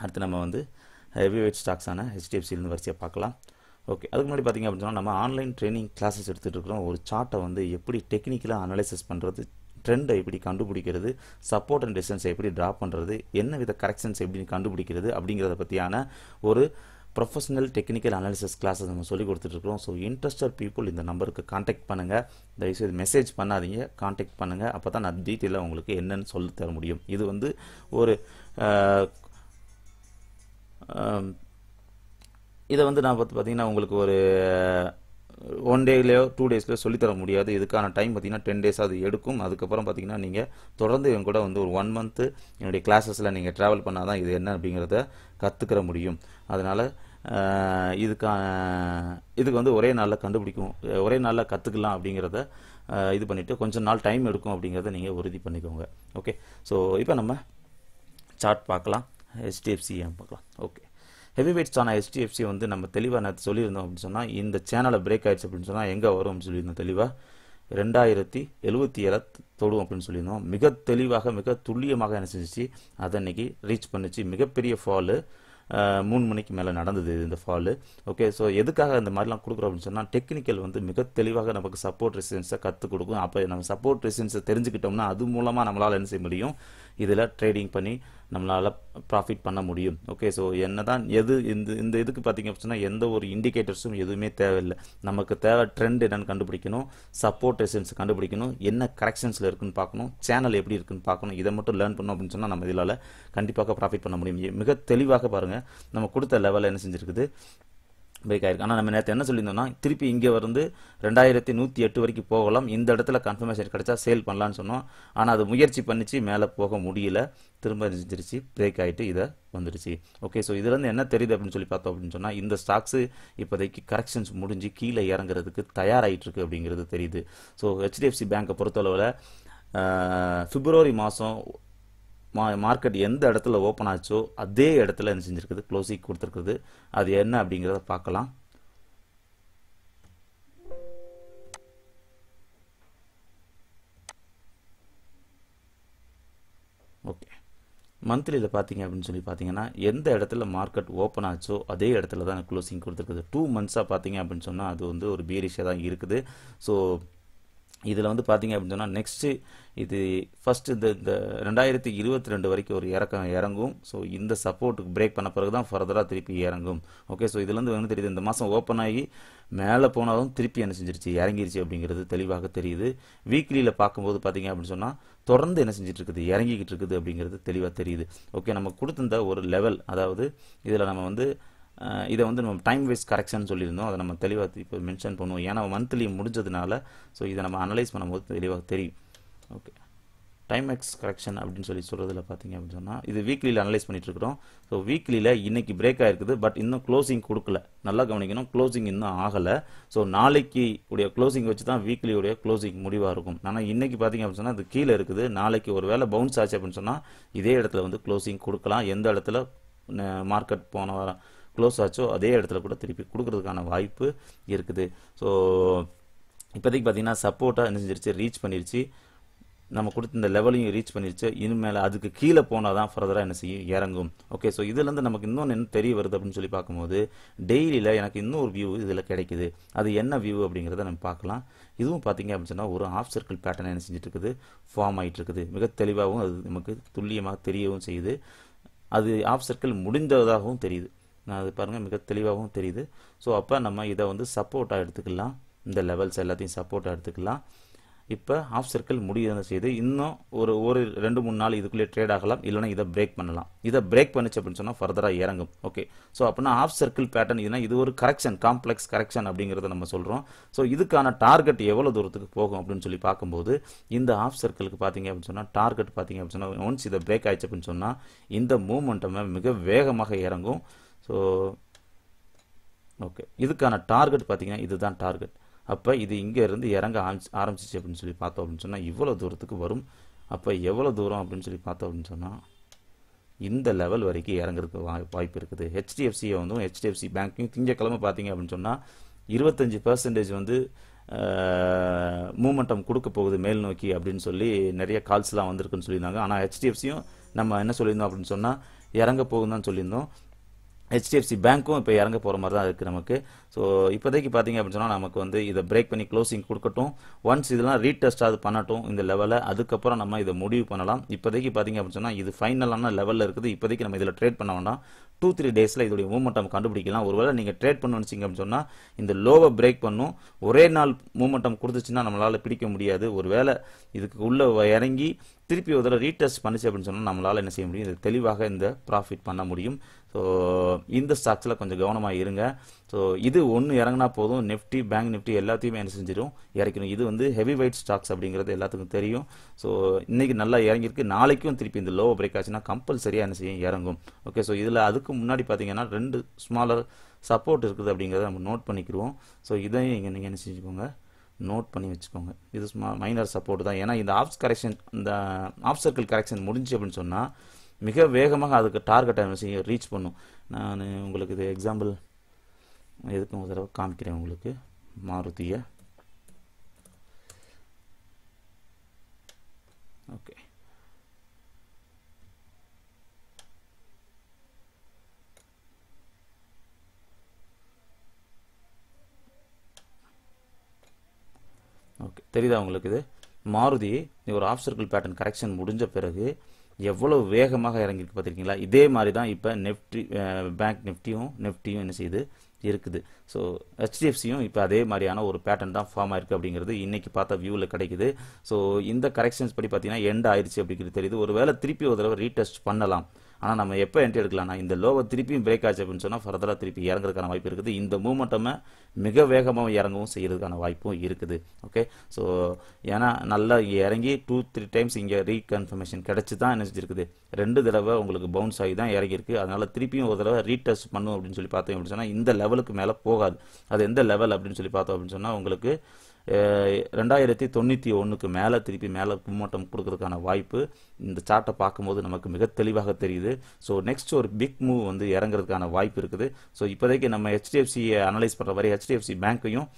அடுத்து நம்ம வந்து ஹெவி வெயிட் ஸ்டாக்ஸான HDFCலேருந்து வரிசையாக பார்க்கலாம். ஓகே, அதுக்கு முன்னாடி பார்த்திங்க அப்படின்னு சொன்னால் நம்ம ஆன்லைன் ட்ரைனிங் கிளாஸஸ் எடுத்துகிட்டு இருக்கிறோம். ஒரு சார்ட்டை வந்து எப்படி டெக்னிக்கலாக அனலைசிஸ் பண்ணுறது, ட்ரெண்டை எப்படி கண்டுபிடிக்கிறது, சப்போர்ட் அண்ட் ரெசிஸ்டன்ஸ் எப்படி ட்ரா பண்ணுறது, என்ன வித கரெக்ஷன்ஸ் எப்படி கண்டுபிடிக்கிறது அப்படிங்கிறத பற்றியான ஒரு ப்ரொஃபஷனல் டெக்னிக்கல் அனாலிசிஸ் கிளாஸஸ் நம்ம சொல்லி கொடுத்துட்ருக்கோம். ஸோ இன்ட்ரெஸ்டட் பீப்புள் இந்த நம்பருக்கு காண்டாக்ட் பண்ணுங்கள். தயவுசெய்து மெசேஜ் பண்ணாதீங்க, காண்டாக்ட் பண்ணுங்கள். அப்போ தான் நான் டீட்டெயிலாக உங்களுக்கு என்னென்னு சொல்லி தர முடியும். இது வந்து ஒரு இதை வந்து நான் பார்த்தீங்கன்னா உங்களுக்கு ஒரு 1 டேலையோ 2 டேஸ்லையோ சொல்லித்தர முடியாது. இதுக்கான டைம் பார்த்தீங்கன்னா 10 டேஸ் அது எடுக்கும். அதுக்கப்புறம் பார்த்தீங்கன்னா நீங்கள் தொடர்ந்து இவங்க கூட வந்து ஒரு 1 மந்த்து என்னுடைய கிளாஸஸில் நீங்கள் ட்ராவல் பண்ணால் தான் இது என்ன அப்படிங்கிறத கற்றுக்கிற முடியும். அதனால் இதுக்கு வந்து ஒரே நாளில் ஒரே நாளில் கற்றுக்கலாம் அப்படிங்கிறத இது பண்ணிவிட்டு கொஞ்சம் நாள் டைம் எடுக்கும் அப்படிங்கிறத நீங்கள் உறுதி பண்ணிக்கோங்க. ஓகே, ஸோ இப்போ நம்ம சார்ட் பார்க்கலாம். HDFC பார்க்கலாம். ஓகே, ஹெவி வெயிட்ஸான HDFC வந்து நம்ம தெளிவாக நேற்று சொல்லியிருந்தோம் அப்படின்னு சொன்னால் இந்த சேனலை பிரேக் ஆயிடுச்சு அப்படின்னு சொன்னால் எங்கே வரும் அப்படின்னு சொல்லியிருந்தோம். தெளிவாக 2077 தொடும் அப்படின்னு சொல்லியிருந்தோம். மிக தெளிவாக மிக துல்லியமாக என்ன செஞ்சிச்சு, அதை அன்னைக்கு ரீச் பண்ணிச்சு. மிகப்பெரிய ஃபாலு 3 மணிக்கு மேலே நடந்தது இந்த ஃபாலு. ஓகே, ஸோ எதுக்காக இந்த மாதிரிலாம் கொடுக்குறோம் அப்படின்னு சொன்னால் டெக்னிக்கல் வந்து மிக தெளிவாக நமக்கு சப்போர்ட் ரெசிஸ்டன்ஸை கற்றுக் கொடுக்கும். அப்போ நம்ம சப்போர்ட் ரெசிஸ்டன்ஸை தெரிஞ்சுக்கிட்டோம்னா அது மூலமாக நம்மளால் என்ன செய்ய முடியும், இதில் ட்ரேடிங் பண்ணி நம்மளால் ப்ராஃபிட் பண்ண முடியும். ஓகே, ஸோ என்ன தான் இந்த இதுக்கு பார்த்தீங்க அப்படின்னா எந்த ஒரு இண்டிகேட்டர்ஸும் எதுவுமே தேவையில்லை. நமக்கு தேவை ட்ரெண்ட் என்னென்னு கண்டுபிடிக்கணும், சப்போர்ட் ரெசிஸ்டன்ஸ் கண்டுபிடிக்கணும், என்ன கரெக்ஷன்ஸில் இருக்குன்னு பார்க்கணும், சேனல் எப்படி இருக்குன்னு பார்க்கணும். இதை மட்டும் லேர்ன் பண்ணோம் அப்படின்னு சொன்னால் நம்ம இதில் கண்டிப்பாக ப்ராஃபிட் பண்ண முடியும். மிக தெளிவாக பாருங்கள், நம்ம கொடுத்த லெவலில் என்ன செஞ்சுருக்குது, பிரேக் ஆயிருக்கு. ஆனால் நம்ம நேற்று என்ன சொல்லியிருந்தோம்னா திருப்பி இங்கே வந்து 2108 வரைக்கும் போகலாம், இந்த இடத்துல கன்ஃபர்மேஷன் கிடைச்சா சேல் பண்ணலான்னு சொன்னோம். ஆனால் அது முயற்சி பண்ணிச்சு, மேலே போக முடியல, திரும்ப செஞ்சிருச்சு, பிரேக் ஆகிட்டு இதை வந்துடுச்சு. ஓகே, ஸோ இதுலேருந்து என்ன தெரியுது அப்படின்னு சொல்லி பார்த்தோம் அப்படின்னு சொன்னால் இந்த ஸ்டாக்ஸு இப்போதைக்கு கரெக்ஷன்ஸ் முடிஞ்சு கீழே இறங்குறதுக்கு தயாராகிட்டு இருக்கு அப்படிங்கிறது தெரியுது. ஸோ HDFC பேங்கை பொறுத்தளவில் பிப்ரவரி மாதம் மார்க்கெட் எந்த இடத்துல ஓப்பன் ஆச்சோ அதே இடத்துல என்ன செஞ்சிருக்குது, க்ளோசிங் கொடுத்துருக்குது. அது என்ன அப்படிங்கிறத பார்க்கலாம். ஓகே, மந்த்லியில் பார்த்தீங்க அப்படின்னு சொல்லி பார்த்தீங்கன்னா எந்த இடத்துல மார்க்கெட் ஓப்பன் ஆச்சோ அதே இடத்துல தான் க்ளோசிங் கொடுத்துருக்குது. 2 மந்த்ஸாக பார்த்தீங்க அப்படின்னு சொன்னால் அது வந்து ஒரு பீரிஷாக தான் இருக்குது. ஸோ இதில் வந்து பார்த்தீங்க அப்படின்னு சொன்னால் நெக்ஸ்ட்டு இது ஃபஸ்ட்டு இந்த 2022 வரைக்கும் ஒரு இறங்கும். ஸோ இந்த சப்போர்ட்டுக்கு பிரேக் பண்ண பிறகு தான் ஃபர்தராக திருப்பி இறங்கும். ஓகே, ஸோ இதுலேருந்து வந்து தெரியுது இந்த மாதம் ஓப்பன் ஆகி மேலே போனாலும் திருப்பி என்ன செஞ்சிருச்சு, இறங்கிருச்சு அப்படிங்கிறது தெளிவாக தெரியுது. வீக்லியில் பார்க்கும்போது பார்த்தீங்க அப்படின்னு சொன்னால் தொடர்ந்து என்ன செஞ்சுட்டு இருக்குது, இறங்கிக்கிட்டு இருக்குது அப்படிங்கிறது தெளிவாக தெரியுது. ஓகே, நம்ம கொடுத்திருந்த ஒரு லெவல், அதாவது இதில் நம்ம வந்து இதை வந்து நம்ம டைம் வைஸ் கரெக்ஷன் சொல்லியிருந்தோம். அதை நம்ம தெளிவாக இப்போ மென்ஷன் பண்ணுவோம். ஏன்னா மந்த்லி முடிஞ்சதுனால ஸோ இதை நம்ம அனலைஸ் பண்ணும்போது தெளிவாக தெரியும். ஓகே, டைம் எக்ஸ் கரெக்ஷன் அப்படின்னு சொல்கிறதுல பார்த்தீங்க அப்படின்னு சொன்னால் இது வீக்லியில் அனலைஸ் பண்ணிட்டு இருக்கிறோம். ஸோ வீக்லியில் இன்னைக்கு பிரேக் ஆகிருக்குது, பட் இன்னும் க்ளோசிங் கொடுக்கல. நல்லா கவனிக்கணும், க்ளோசிங் இன்னும் ஆகலை. ஸோ நாளைக்கு உடைய க்ளோசிங் வச்சு தான் வீக்லியுடைய க்ளோசிங் முடிவாக இருக்கும். ஆனால் இன்னைக்கு பார்த்தீங்க அப்படின்னு சொன்னால் அது கீழே இருக்குது. நாளைக்கு ஒரு வேளை பவுன்ஸ் ஆச்சு அப்படின்னு சொன்னால் இதே இடத்துல வந்து க்ளோசிங் கொடுக்கலாம். எந்த இடத்துல மார்க்கெட் போன வாரம் க்ளோஸ் ஆச்சோ அதே இடத்துல கூட திருப்பி கொடுக்கறதுக்கான வாய்ப்பு இருக்குது. ஸோ இப்போதைக்கு பார்த்தீங்கன்னா சப்போர்ட்டாக என்ன செஞ்சிருச்சு, ரீச் பண்ணிருச்சு. நம்ம கொடுத்த இந்த லெவலையும் ரீச் பண்ணிருச்சு. இனிமேல் அதுக்கு கீழே போனால் தான் ஃபர்தராக என்ன செய்யும், இறங்கும். ஓகே, ஸோ இதுலேருந்து நமக்கு இன்னொன்று என்ன தெரிய வருது அப்படின்னு சொல்லி பார்க்கும்போது டெய்லியில் எனக்கு இன்னொரு வியூ இதில் கிடைக்குது. அது என்ன வியூ அப்படிங்கிறத நம்ம பார்க்கலாம். இதுவும் பார்த்தீங்க அப்படின்னு சொன்னால் ஒரு ஆஃப் சர்க்கிள் பேட்டர்ன் என்ன செஞ்சுட்டு இருக்குது, ஃபார்ம் ஆகிட்டு இருக்குது. மிக தெளிவாகவும் அது நமக்கு துல்லியமாக தெரியவும் செய்யுது. அது ஆஃப் சர்க்கிள் முடிந்ததாகவும் தெரியுது. அது பாருங்கள் மிக தெளிவாகவும் தெரியுது. ஸோ அப்போ நம்ம இதை வந்து சப்போர்ட்டாக எடுத்துக்கலாம். இந்த லெவல்ஸ் எல்லாத்தையும் சப்போர்ட்டாக எடுத்துக்கலாம். இப்போ ஆஃப் சர்க்கிள் முடிய செய்து இன்னும் ஒரு 2-3 நாள் இதுக்குள்ளே ட்ரேட் ஆகலாம், இல்லைனா இதை பிரேக் பண்ணலாம். இதை பிரேக் பண்ணிச்சு அப்படின்னு சொன்னால் ஃபர்தராக இறங்கும். ஓகே, ஸோ அப்படின்னா ஆஃப் சர்க்கிள் பேட்டர்ன் இதுனா இது ஒரு கரெக்ஷன், காம்ப்ளெக்ஸ் கரெக்ஷன் அப்படிங்கிறத நம்ம சொல்கிறோம். ஸோ இதுக்கான டார்கெட் எவ்வளோ தூரத்துக்கு போகும் அப்படின்னு சொல்லி பார்க்கும்போது இந்த ஆஃப் சர்க்கிளுக்கு பார்த்தீங்க அப்படின்னு சொன்னால் டார்கெட் பார்த்தீங்க அப்படின்னு சொன்னால் ஒன்ஸ் இதை பிரேக் ஆயிடுச்சு அப்படின்னு சொன்னால் இந்த மூமெண்ட்டை மிக வேகமாக இறங்கும். ஸோ ஓகே, இதுக்கான டார்கெட் பார்த்தீங்கன்னா இதுதான் டார்கெட். அப்போ இது இங்கே இருந்து இறங்க ஆரம்பிச்சிச்சு அப்படின்னு சொல்லி பார்த்தோம் அப்படின்னு சொன்னால் இவ்வளோ தூரத்துக்கு வரும். அப்போ எவ்வளோ தூரம் அப்படின்னு சொல்லி பார்த்தோம் அப்படின்னு சொன்னால் இந்த லெவல் வரைக்கும் இறங்குறதுக்கு வாய்ப்பு இருக்குது. HDFCயை வந்து HDFC பேங்க்கையும் திங்கக்கிழமை பார்த்தீங்க அப்படின்னு சொன்னால் 25% வந்து மூமெண்டம் கொடுக்க போகுது மேல் நோக்கி அப்படின்னு சொல்லி நிறைய கால்ஸ்லாம் வந்திருக்குன்னு சொல்லியிருந்தாங்க. ஆனால் HDFCயும் நம்ம என்ன சொல்லியிருந்தோம் அப்படின்னு சொன்னால் இறங்க போகுதுன்னு தான் சொல்லியிருந்தோம். HDFC பேங்க்கும் இப்போ இறங்க போகிற மாதிரி தான் இருக்குது நமக்கு. ஸோ இப்போதைக்கு பார்த்தீங்க அப்படின்னு சொன்னால் நமக்கு வந்து இதை பிரேக் பண்ணி க்ளோசிங் கொடுக்கட்டும். ஒன்ஸ் இதெல்லாம் ரீடெஸ்டாவது பண்ணட்டும் இந்த லெவலை, அதுக்கப்புறம் நம்ம இதை முடிவு பண்ணலாம். இப்போதைக்கு பார்த்தீங்க அப்படின்னு சொன்னால் இது ஃபைனலான லெவலில் இருக்குது. இப்போதைக்கு நம்ம இதில் ட்ரேட் பண்ண வேண்டாம். 2-3 டேஸில் இதோடைய மூமெண்டம் கண்டுபிடிக்கலாம். ஒருவேளை நீங்கள் ட்ரேட் பண்ண நினச்சிங்க அப்படின்னு சொன்னால் இந்த லோவை பிரேக் பண்ணும். ஒரே நாள் மூமெண்டம் கொடுத்துச்சுன்னா நம்மளால் பிடிக்க முடியாது. ஒருவேளை இதுக்கு உள்ளே இறங்கி திருப்பி ஒரு தடவை ரீடெஸ்ட் பண்ணிச்சு அப்படின்னு சொன்னால் நம்மளால் என்ன செய்ய முடியும், இது தெளிவாக இந்த ப்ராஃபிட் பண்ண முடியும். ஸோ இந்த ஸ்டாக்ஸில் கொஞ்சம் கவனமாக இருங்க. ஸோ இது ஒன்று இறங்கினா போதும், நிஃப்டி பேங்க் நிஃப்டி எல்லாத்தையுமே என்ன செஞ்சிடும், இறக்கணும். இது வந்து ஹெவி வெயிட் ஸ்டாக்ஸ் அப்படிங்கிறது எல்லாத்துக்கும் தெரியும். ஸோ இன்றைக்கி நல்லா இறங்கியிருக்கு. நாளைக்கும் திருப்பி இந்த லோவை பிரேக் ஆச்சுன்னா கம்பல்சரியாக என்ன செய்யும், இறங்கும். ஓகே, ஸோ இதில் அதுக்கு முன்னாடி பார்த்தீங்கன்னா 2 ஸ்மாலர் சப்போர்ட் இருக்குது அப்படிங்கிறத நம்ம நோட் பண்ணிக்கிடுவோம். ஸோ இதையும் இங்கே நீங்கள் என்ன செஞ்சுக்கோங்க, நோட் பண்ணி வச்சுக்கோங்க. இது மைனர் சப்போர்ட் தான். ஏன்னா இந்த ஆஃப் சர்க்கிள் கரெக்ஷன் முடிஞ்சு அப்படின்னு சொன்னால் மிக வேகமாக அதுக்கு டார்கெட்டை என்ன செய்ய ரீச் பண்ணும். நான் உங்களுக்கு இது எக்ஸாம்பிள் எதுக்கும் ஒரு தடவை காமிக்கிறேன் உங்களுக்கு. மாருதியை ஓகே, ஓகே தெரியுதா உங்களுக்கு? இது மாருதி ஒரு ஆஃப் சர்க்கிள் பேட்டர்ன் கரெக்ஷன் முடிஞ்ச பிறகு எவ்வளவு வேகமாக இறங்கியிருக்கு பார்த்துருக்கீங்களா? இதே மாதிரி தான் இப்போ பேங்க் நிஃப்டியும் என்ன செய்யுது இருக்குது. ஸோ ஹெச்டிஎஃப்சியும் இப்போ அதே மாதிரியான ஒரு பேட்டர்ன் தான் ஃபார்ம் ஆயிருக்கு அப்படிங்கிறது இன்றைக்கி பார்த்த வியூவில் கிடைக்குது. ஸோ இந்த கரெக்ஷன்ஸ் படி பார்த்தீங்கன்னா எண்ட் ஆயிடுச்சு அப்படிங்கிறது தெரியுது. ஒரு வேளை திருப்பி ஒரு தடவை ரீடெஸ்ட் பண்ணலாம். ஆனால் நம்ம எப்போ என்ட்ரி எடுக்கலாம்னா இந்த லோவை திருப்பியும் பிரேக் ஆச்சு அப்படின்னு சொன்னால் ஃபர்தராக திருப்பி இறங்குறதுக்கான வாய்ப்பு இருக்குது. இந்த மூமெண்ட்டை மிக வேகமாக இறங்கவும் செய்கிறதுக்கான வாய்ப்பும் இருக்குது. ஓகே, ஸோ ஏன்னா நல்லா இறங்கி 2-3 டைம்ஸ் இங்கே ரீகன்ஃபர்மேஷன் கிடச்சி தான் என்ன செஞ்சிருக்குது, 2 தடவை உங்களுக்கு பவுன்ஸ் ஆகி தான் இறங்கியிருக்கு. அதனால் திருப்பியும் ஒரு தடவை ரீடெஸ்ட் பண்ணும் அப்படின்னு சொல்லி பார்த்தோம் அப்படின்னு சொன்னால் இந்த லெவலுக்கு மேலே போகாது. அது எந்த லெவல் அப்படின்னு சொல்லி பார்த்தோம் அப்படின்னு சொன்னால் உங்களுக்கு 2091க்கு மேலே திருப்பி மேலே மூமெண்டம் கொடுக்கறதுக்கான வாய்ப்பு இந்த சார்ட்டை பார்க்கும்போது நமக்கு மிக தெளிவாக தெரியுது. ஸோ நெக்ஸ்ட் ஒரு பிக் மூவ் வந்து இறங்குறதுக்கான வாய்ப்பு இருக்குது. ஸோ இப்போதைக்கு நம்ம ஹெச்டிஎஃப்சியை அனலைஸ் பண்ணுற வரை ஹெச்டிஎஃப்சி பேங்க்கையும்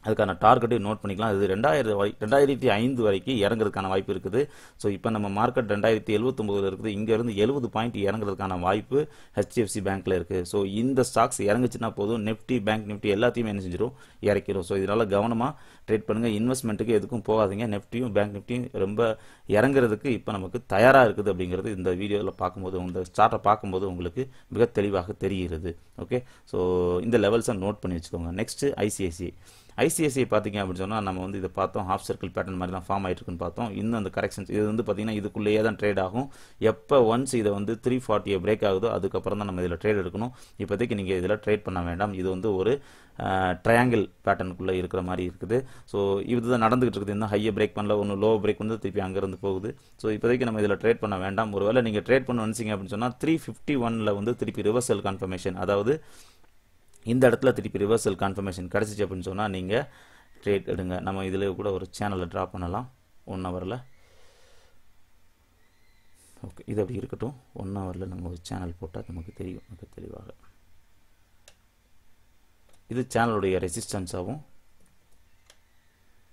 அதுக்கான டார்கெட்டையும் நோட் பண்ணிக்கலாம். இது 2005 வரைக்கும் இறங்குறதுக்கான வாய்ப்பு இருக்குது. ஸோ இப்போ நம்ம மார்க்கெட் 2079 இருக்குது. இங்கேருந்து 70 பாயிண்ட் இறங்குறதுக்கான வாய்ப்பு ஹெச்டிஎஃப்சி பேங்க்கில் இருக்குது. ஸோ இந்த ஸ்டாக்ஸ் இறங்குச்சுன்னா போதும், நிஃப்டி பேங்க் நிஃப்டி எல்லாத்தையுமே என்ன செஞ்சிடும், இறக்கிடும். ஸோ இதனால் கவனமாக ட்ரேட் பண்ணுங்கள். இன்வெஸ்ட்மெண்ட்டுக்கு எதுக்கும் போகாதீங்க. நிஃப்டியும் பேங்க் நிஃப்டியும் ரொம்ப இறங்குறதுக்கு இப்போ நமக்கு தயாராக இருக்குது அப்படிங்கிறது இந்த வீடியோவில் பார்க்கும்போது, இந்த சார்ட்டை பார்க்கும்போது உங்களுக்கு மிக தெளிவாக தெரிகிறது. ஓகே, ஸோ இந்த லெவல்ஸை நோட் பண்ணி வச்சுக்கோங்க. நெக்ஸ்ட்டு ஐசிஐசிஐ பார்த்தீங்க அப்படின்னு சொன்னால் நம்ம வந்து இதை பார்த்தோம், ஹாஃப் சர்க்கிள் பேட்டர்ன் மாதிரி தான் ஃபார்ம் ஆகிட்டுருக்குன்னு பார்த்தோம். இன்னும் அந்த கரெக்ஷன்ஸ் இது வந்து பார்த்தீங்கன்னா இதுக்குள்ளேயே தான் ட்ரேட் ஆகும். எப்போ ஒன்ஸ் இதை வந்து 340 பிரேக் ஆகுதோ அதுக்கப்புறம் தான் நம்ம இதில் ட்ரேட் எடுக்கணும். இப்போதைக்கு நீங்கள் இதில் ட்ரேட் பண்ண வேண்டாம். இது வந்து ஒரு ட்ரையாங்கிள் பேட்டர்னுக்குள்ளே இருக்கிற மாதிரி இருக்குது. ஸோ இதுதான் நடந்துகிட்டு இருக்குது. இன்னும் ஹையை பிரேக் பண்ணல, ஒன்று லோ பிரேக் வந்து திருப்பி அங்கேருந்து போகுது. ஸோ இப்போதைக்கு நம்ம இதில் ட்ரேட் பண்ண வேண்டாம். ஒருவேளை நீங்கள் ட்ரேட் பண்ண நினச்சிங்க அப்படின்னு சொன்னால் 351 வந்து திருப்பி ரிவர்சல் கன்ஃபர்மேஷன், அதாவது இந்த இடத்துல திருப்பி ரிவர்சல் கன்ஃபர்மேஷன் கிடச்சிச்சு அப்படின்னு சொன்னால் நீங்கள் ட்ரேட் எடுங்க. நம்ம இதில் கூட ஒரு சேனலை ட்ரா பண்ணலாம் 1 ஹவரில். ஓகே, இது அப்படி இருக்கட்டும். 1 ஹவரில் நம்ம ஒரு சேனல் போட்டால் நமக்கு தெரியும் மிக தெளிவாக. இது சேனலுடைய ரெசிஸ்டன்ஸாகவும்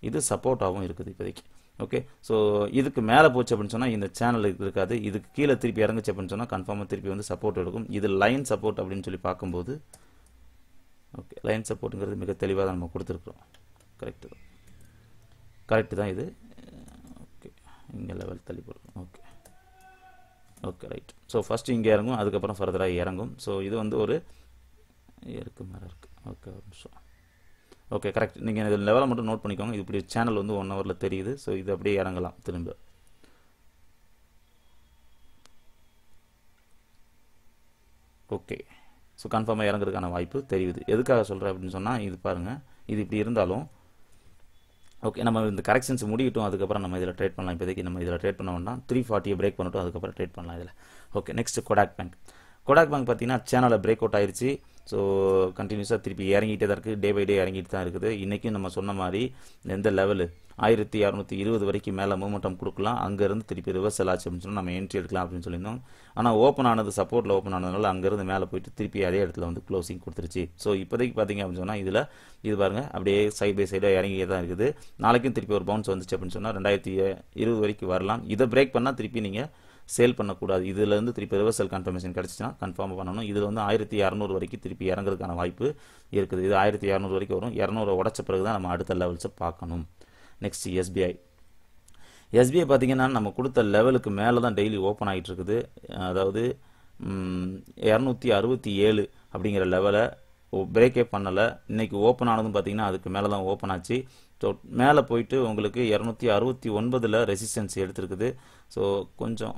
இது சப்போர்ட்டாகவும் இருக்குது இப்போதைக்கு. ஓகே, ஸோ இதுக்கு மேலே போச்சு அப்படின்னு சொன்னால் இந்த சேனல் இருக்காது. இதுக்கு கீழே திருப்பி இறங்குச்சு அப்படின்னு சொன்னால் கன்ஃபார்மாக திருப்பி வந்து சப்போர்ட் எடுக்கும். இது லைன் சப்போர்ட் அப்படின்னு சொல்லி பார்க்கும்போது ஓகே, லைன் சப்போர்ட்டுங்கிறது மிக தெளிவாக தான் நம்ம கொடுத்துருக்குறோம். கரெக்டு தான் இது. ஓகே, இங்கே லெவல் தள்ளி போடுறோம். Okay right. ஸோ ஃபஸ்ட்டு இங்கே இறங்கும், அதுக்கப்புறம் ஃபர்தராக இறங்கும். ஸோ இது வந்து ஒரு மேலே இருக்குது. ஓகே, ஒரு நிமிஷம். Okay, correct. நீங்கள் இதில் லெவலை மட்டும் நோட் பண்ணிக்கோங்க. இது இப்படி சேனல் வந்து 1 ஹவரில் தெரியுது. ஸோ இது அப்படியே இறங்கலாம் திரும்ப. ஓகே, ஸோ கன்ஃபார்மாக இறங்குறதுக்கான வாய்ப்பு தெரியுது. எதுக்காக சொல்கிறேன் அப்படின்னு சொன்னால் இது பாருங்கள், இது இப்படி இருந்தாலும் ஓகே நம்ம இந்த கரெக்ஷன்ஸ் முடிக்கட்டும், அதுக்கப்புறம் நம்ம இதில் ட்ரேட் பண்ணலாம். இப்போதைக்கு நம்ம இதில் ட்ரேட் பண்ண வேண்டாம். 340 பிரேக் பண்ணிட்டோம், அதுக்கப்புறம் ட்ரேட் பண்ணலாம் இதில். ஓகே, நெக்ஸ்ட் கொடாக் பேங்க் பார்த்தீங்கன்னா சேனலில் பிரேக் அவுட் ஆயிடுச்சு. ஸோ கண்டினியூஸாக திருப்பி இறங்கிட்டே தான் இருக்குது. டே பை டே இறங்கிட்டு தான் இருக்குது. இன்றைக்கும் நம்ம சொன்ன மாதிரி எந்த லெவலு 1620 வரைக்கும் மேலே மூமெண்டம் கொடுக்கலாம். அங்கேருந்து திருப்பி ரிவர்சல் ஆச்சு அப்படின்னு சொன்னால் நம்ம என்ட்ரி எடுக்கலாம் அப்படின்னு சொல்லியிருந்தோம். ஆனால் ஓப்பன் ஆனது சப்போர்ட்டில் ஓப்பன் ஆனதுனால அங்கேருந்து மேலே போயிட்டு திருப்பி அதே இடத்துல வந்து க்ளோசிங் கொடுத்துருச்சு. ஸோ இப்போதைக்கு பார்த்தீங்க அப்படின்னு சொன்னால் இதில் இது பாருங்கள் அப்படியே சைட் பை சைடாக இறங்கியே தான் இருக்குது. நாளைக்கும் திருப்பி ஒரு பவுன்ஸ் வந்துச்சு அப்படின்னு சொன்னால் 2020 வரைக்கும் வரலாம். இதை பிரேக் பண்ணால் திருப்பி நீங்கள் சேல் பண்ணக்கூடாது. இதுலேருந்து திருப்பி ரிவர்சல் கன்ஃபர்மேஷன் கிடச்சிச்சுன்னா கன்ஃபார்ம் பண்ணணும். இதில் வந்து 1200 வரைக்கும் திருப்பி இறங்குறதுக்கான வாய்ப்பு இருக்குது. இது 1200 வரைக்கும் வரும். 200 உடச்ச பிறகு தான் நம்ம அடுத்த லெவல்ஸை பார்க்கணும். Next SBI. எஸ்பிஐ பார்த்தீங்கன்னா நம்ம கொடுத்த லெவலுக்கு மேலே தான் டெய்லி ஓப்பன் ஆகிட்டு இருக்குது. அதாவது 267 அப்படிங்கிற லெவலை பிரேக்கே பண்ணலை. இன்றைக்கி ஓப்பன் ஆனதும் பார்த்தீங்கன்னா அதுக்கு மேலே தான் ஓப்பன் ஆச்சு. ஸோ மேலே போயிட்டு உங்களுக்கு 269 ரெசிஸ்டன்ஸ் எடுத்துருக்குது. ஸோ கொஞ்சம்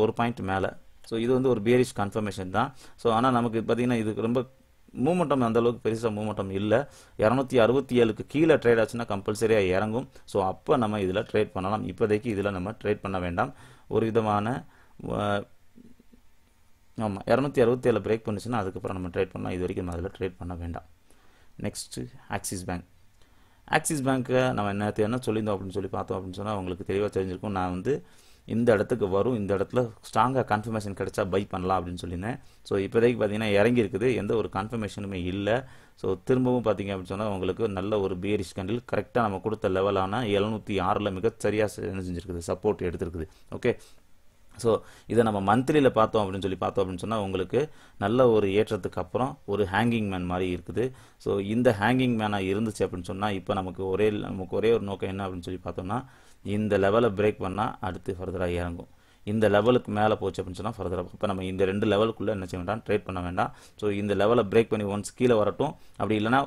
ஒரு பாயிண்ட் மேலே. ஸோ இது வந்து ஒரு பியரிஷ் கன்ஃபர்மேஷன் தான். ஸோ ஆனால் நமக்கு பார்த்தீங்கன்னா இதுக்கு ரொம்ப மூமெண்டம் அந்தளவுக்கு பெருசாக மூமெண்டம் இல்லை. 267க்கு கீழே ட்ரேட் ஆச்சுன்னா கம்பல்சரியாக இறங்கும். ஸோ அப்போ நம்ம இதில் ட்ரேட் பண்ணலாம். இப்போதைக்கு இதில் நம்ம ட்ரேட் பண்ண வேண்டாம். ஒரு விதமான ஆமாம் 267 பிரேக் பண்ணிச்சுன்னா அதுக்கப்புறம் நம்ம ட்ரேட் பண்ணலாம். இது வரைக்கும் நம்ம அதில் ட்ரேட் பண்ண வேண்டாம். Next axis bank. ஆக்சிஸ் பேங்க்கை நம்ம என்ன சொல்லியிருந்தோம் அப்படின்னு சொல்லி பார்த்தோம் அப்படின்னு சொன்னால் உங்களுக்கு தெளிவாக தெரிஞ்சிருக்கும். நான் வந்து இந்த இடத்துக்கு வரும், இந்த இடத்துல ஸ்ட்ராங்காக கன்ஃபர்மேஷன் கிடைச்சா பை பண்ணலாம் அப்படின்னு சொல்லியிருந்தேன். ஸோ இப்போதைக்கு பார்த்தீங்கன்னா இறங்கி இருக்குது, எந்த ஒரு கன்ஃபர்மேஷனுமே இல்லை. ஸோ திரும்பவும் பார்த்தீங்க அப்படின்னு சொன்னால் உங்களுக்கு நல்ல ஒரு பியரிஷ் கேண்டில் கரெக்டாக நம்ம கொடுத்த லெவலான 706 மிக சரியாக என்ன செஞ்சுருக்குது, சப்போர்ட் எடுத்துருக்குது. ஓகே, ஸோ இதை நம்ம மந்த்லியில் பார்த்தோம் அப்படின்னு சொன்னால் உங்களுக்கு நல்ல ஒரு ஏற்றத்துக்கு அப்புறம் ஒரு ஹேங்கிங் மேன் மாதிரி இருக்குது. ஸோ இந்த ஹேங்கிங் மேனாக இருந்துச்சு அப்படின்னு சொன்னால் இப்போ நமக்கு ஒரே ஒரு நோக்கம் என்ன அப்படின்னு சொல்லி பார்த்தோம்னா, இந்த லெவலை பிரேக் பண்ணால் அடுத்து ஃபர்தராக இறங்கும். இந்த லெவலுக்கு மேலே போச்சு அப்படின்னு சொன்னால் ஃபர்தராக. இப்போ நம்ம இந்த 2 லெவலுக்குள்ளே என்ன செய்ய வேண்டாம், ட்ரேட் பண்ண வேண்டாம். ஸோ இந்த லெவலை பிரேக் பண்ணி ஒன்ஸ் கீழே வரட்டும், அப்படி இல்லைனா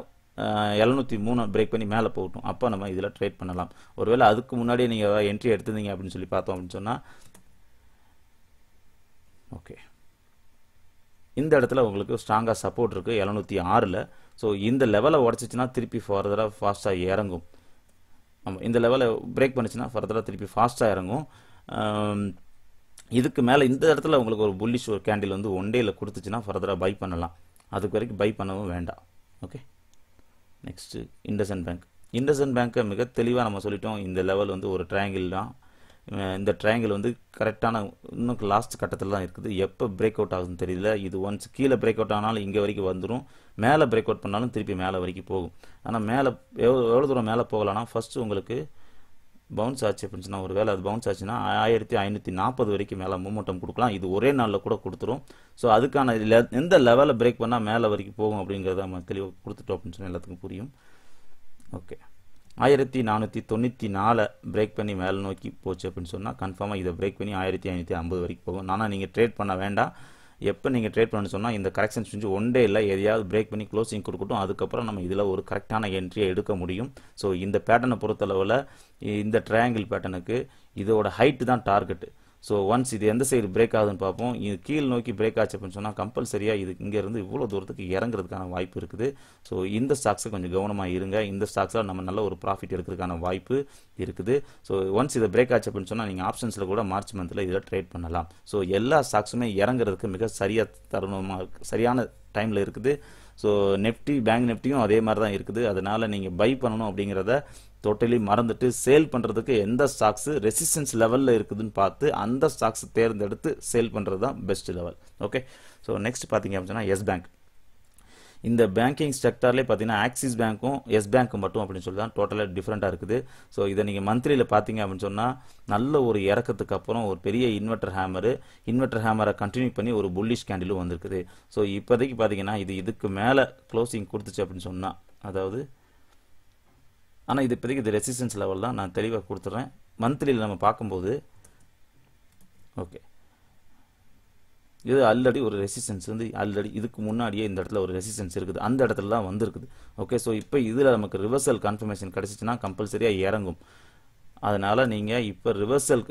703 பிரேக் பண்ணி மேலே போகட்டும், அப்போ நம்ம இதில் ட்ரேட் பண்ணலாம். ஒருவேளை அதுக்கு முன்னாடியே நீங்கள் என்ட்ரி எடுத்துருந்தீங்க அப்படின்னு சொல்லி பார்த்தோம் அப்படின்னு சொன்னால் ஓகே, இந்த இடத்துல உங்களுக்கு ஸ்ட்ராங்காக சப்போர்ட் இருக்குது 706ல். ஸோ இந்த லெவலை உடச்சிச்சின்னா திருப்பி ஃபர்தராக ஃபாஸ்ட்டாக இறங்கும். ஆமாம், இந்த லெவலை பிரேக் பண்ணிச்சுன்னா ஃபர்தராக திருப்பி ஃபாஸ்ட்டாக இறங்கும். இதுக்கு மேலே இந்த இடத்துல உங்களுக்கு ஒரு புல்லிஷ் ஒரு கேண்டில் வந்து ஒன் டேயில் கொடுத்துச்சுன்னா ஃபர்தராக பை பண்ணலாம். அதுக்கு வரைக்கும் பை பண்ணவும் வேண்டாம். Okay, next IndusInd bank. IndusInd பேங்க்கை மிக தெளிவாக நம்ம சொல்லிட்டோம். இந்த லெவல் வந்து ஒரு ட்ரையாங்கிள் தான். இந்த ட்ரையாங்கிள் வந்து கரெக்டான இன்னும் லாஸ்ட் கட்டத்தில் தான் இருக்குது. எப்போ பிரேக் அவுட் ஆகுதுன்னு தெரியல. இது ஒன்ஸ் கீழே பிரேக் அவுட் ஆனாலும் இங்கே வரைக்கும் வந்துடும், மேலே பிரேக் அவுட் பண்ணாலும் திருப்பி மேலே வரைக்கும் போகும். ஆனால் மேலே எவ்வளோ தூரம் மேலே போகலான்னா, ஃபஸ்ட்டு உங்களுக்கு பவுன்ஸ் ஆச்சு அப்படின்னு சொன்னால், ஒரு வேளை அது பவுன்ஸ் ஆச்சுன்னா 1540 வரைக்கும் மேலே மூமெண்டம் கொடுக்கலாம். இது ஒரே நாளில் கூட கொடுத்துரும். ஸோ அதுக்கான எந்த லெவலில் பிரேக் பண்ணால் மேலே வரைக்கும் போகும் அப்படிங்கிறத நம்ம தெளிவாக கொடுத்துட்டோம் அப்படின்னு சொன்னால் எல்லாத்துக்கும் புரியும். ஓகே, 1494 பிரேக் பண்ணி மேலே நோக்கி போச்சு அப்படின்னு சொன்னால் கன்ஃபார்மாக இதை பிரேக் பண்ணி 1550 வரைக்கும் போகும். ஆனால் நீங்கள் ட்ரேட் பண்ண வேண்டாம். எப்போ நீங்கள் ட்ரேட் பண்ண சொன்னால் இந்த கரெக்ஷன் செஞ்சு ஒன் டே இல்லை எதையாவது பிரேக் பண்ணி க்ளோசிங் கொடுக்கட்டும், அதுக்கப்புறம் நம்ம இதில் ஒரு கரெக்டான என்ட்ரியை எடுக்க முடியும். ஸோ இந்த பேட்டர்னை பொறுத்தளவில் இந்த ட்ரையாங்கிள் பேட்டர்னுக்கு இதோட ஹைட்டு தான் டார்கெட்டு. ஸோ ஒன்ஸ் இது எந்த சைடு பிரேக் ஆகுதுன்னு பார்ப்போம். இது கீழ் நோக்கி பிரேக் ஆச்சு அப்படின்னு சொன்னால் கம்பல்சரியாக இது இங்கேருந்து இவ்வளோ தூரத்துக்கு இறங்குறதுக்கான வாய்ப்பு இருக்குது. ஸோ இந்த ஸ்டாக்ஸை கொஞ்சம் கவனமாக இருங்க. இந்த ஸ்டாக்ஸில் நம்ம நல்ல ஒரு ப்ராஃபிட் எடுக்கிறதுக்கான வாய்ப்பு இருக்குது. ஸோ ஒன்ஸ் இதை பிரேக் ஆச்சு அப்படின்னு சொன்னால் நீங்கள் ஆப்ஷன்ஸில் கூட மார்ச் மந்தில் இதில் ட்ரேட் பண்ணலாம். ஸோ எல்லா ஸ்டாக்ஸுமே இறங்குறதுக்கு மிக சரியான டைமில் இருக்குது. ஸோ நெஃப்டி, பேங்க் நிஃப்டியும் அதே மாதிரி தான் இருக்குது. அதனால் நீங்கள் பை பண்ணணும் அப்படிங்கிறத டோட்டலி மறந்துட்டு சேல் பண்ணுறதுக்கு எந்த ஸ்டாக்ஸ் ரெசிஸ்டன்ஸ் லெவலில் இருக்குதுன்னு பார்த்து அந்த ஸ்டாக்ஸ் தேர்ந்தெடுத்து சேல் பண்ணுறது தான் best level. Okay, so next பார்த்தீங்க அப்படின்னா எஸ் பேங்க். இந்த பேங்கிங் செக்டர்லேயே பார்த்தீங்கன்னா ஆக்சிஸ் பேங்க்கும் எஸ் பேங்க்கும் மட்டும் அப்படின்னு சொல்லி தான் டோட்டலாக டிஃப்ரெண்ட்டாக இருக்குது. ஸோ இதை நீங்கள் மந்த்லியில் பார்த்தீங்க அப்படின்னு சொன்னால் நல்ல ஒரு இறக்கத்துக்கு அப்புறம் ஒரு பெரிய இன்வெர்டர் ஹேமரை கண்டினியூ பண்ணி ஒரு புல்லிஷ் கேண்டிலும் வந்திருக்குது. ஸோ இப்போதைக்கு பார்த்தீங்கன்னா இதுக்கு மேலே க்ளோசிங் கொடுத்துச்சு அப்படின்னு சொன்னால், அதாவது ஆனால் இது இப்போதைக்கு இது ரெசிஸ்டன்ஸ் லெவல் தான், நான் தெளிவாக கொடுத்துட்றேன். மந்த்லியில் நம்ம பார்க்கும்போது ஓகே, இது ஆல்ரெடி ஒரு ரெசிஸ்டன்ஸ் வந்து ஆல்ரெடி இதுக்கு முன்னாடியே இந்த இடத்துல ஒரு ரெசிஸ்டன்ஸ் இருக்குது, அந்த இடத்துல தான் வந்திருக்குது. ஓகே, ஸோ இப்போ இதில் நமக்கு ரிவர்சல் கன்ஃபர்மேஷன் கிடச்சிச்சின்னா கம்பல்சரியாக இறங்கும். அதனால் நீங்கள் இப்போ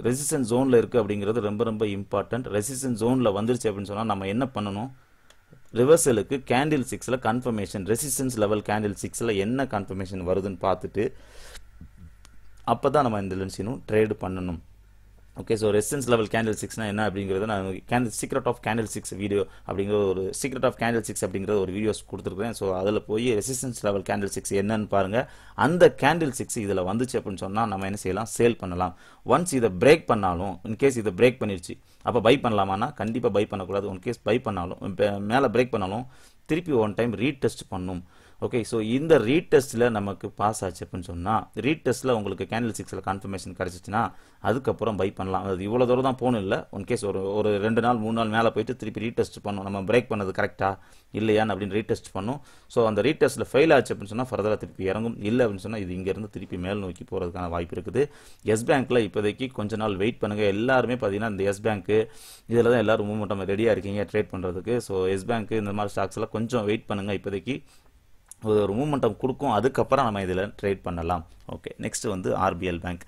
ரெசிஸ்டன்ஸ் ஜோனில் இருக்குது அப்படிங்கிறது ரொம்ப ரொம்ப இம்பார்ட்டன்ட். ரெசிஸ்டன்ஸ் ஜோனில் வந்துருச்சு அப்படின்னு சொன்னால் நம்ம என்ன பண்ணணும், ரிவர்சலுக்கு கேண்டில் 6ல் கன்ஃபர்மேஷன், ரெசிஸ்டன்ஸ் லெவல் கேண்டில் 6ல் என்ன கன்ஃபர்மேஷன் வருதுன்னு பார்த்துட்டு அப்போ தான் நம்ம இந்த லென்ஸினும் ட்ரேடு பண்ணணும். Okay, so resistance level candle 6னா என்ன அப்படிங்கிறத நான் சீக்ரெட் ஆஃப் கேண்டில் 6 வீடியோ அப்படிங்கிற ஒரு சீக்ரெட் ஆஃப் கேண்டில் 6 அப்படிங்கிற ஒரு வீடியோஸ் கொடுத்துருக்கேன். ஸோ அதில் போய் ரெசிஸ்டன்ஸ் லெவல் கேண்டில் 6 என்னன்னு பாருங்கள். அந்த கேண்டில் 6 இதில் வந்துச்சு அப்படின்னு சொன்னால் நம்ம என்ன செய்யலாம், சேல் பண்ணலாம். ஒன்ஸ் இதை பிரேக் பண்ணாலும், இன்கேஸ் இதை பிரேக் பண்ணிடுச்சு அப்போ பை பண்ணலாமான்னா கண்டிப்பாக பை பண்ணக்கூடாது. ஒன்கேஸ் பை பண்ணாலும் மேலே பிரேக் பண்ணாலும் திருப்பி ஒன் டைம் ரீடெஸ்ட் பண்ணும். ஓகே, ஸோ இந்த ரீடெஸ்ட்டில் நமக்கு பாஸ் ஆச்சு அப்படின்னு சொன்னால், ரீடெஸ்ட்டில் உங்களுக்கு கேண்டில் 6ல் கன்ஃபர்மேஷன் கிடச்சிச்சின்னா அதுக்கப்புறம் பை பண்ணலாம். அது இவ்வளோ தூரம் தான் போகணும் இல்லை, ஒன்கேஸ் ஒரு 2 நாள் 3 நாள் மேலே போயிட்டு திருப்பி ரீடெஸ்ட் பண்ணும், நம்ம பிரேக் பண்ணது கரெக்டாக இல்லையான்னு அப்படின்னு ரீடெஸ்ட் பண்ணும். ஸோ அந்த ரீடெஸ்ட்டில் ஃபெயில் ஆச்சு அப்படின்னு சொன்னால் ஃபர்தராக திருப்பி இறங்கும். இல்லை அப்படின்னு சொன்னால் இது இங்கேருந்து திருப்பி மேல் நோக்கி போகிறதுக்கான வாய்ப்பு இருக்குது. எஸ் பேங்க்கில் இப்போதைக்கு கொஞ்ச நாள் வெயிட் பண்ணுங்கள். எல்லாருமே பார்த்தீங்கன்னா இந்த எஸ் பேங்க்கு இதில் தான் எல்லோரும் மூவ்மெண்ட் ரெடியாக இருக்கீங்க ட்ரேட் பண்ணுறதுக்கு. ஸோ எஸ் பேங்க்கு இந்த மாதிரி ஸ்டாக்ஸ் எல்லாம் கொஞ்சம் வெயிட் பண்ணுங்கள். இப்போதைக்கு ஒரு மூமெண்டம் கொடுக்கும், அதுக்கப்புறம் நம்ம இதில் ட்ரேட் பண்ணலாம். ஓகே, நெக்ஸ்ட் வந்து ஆர்பிஎல் பேங்க்.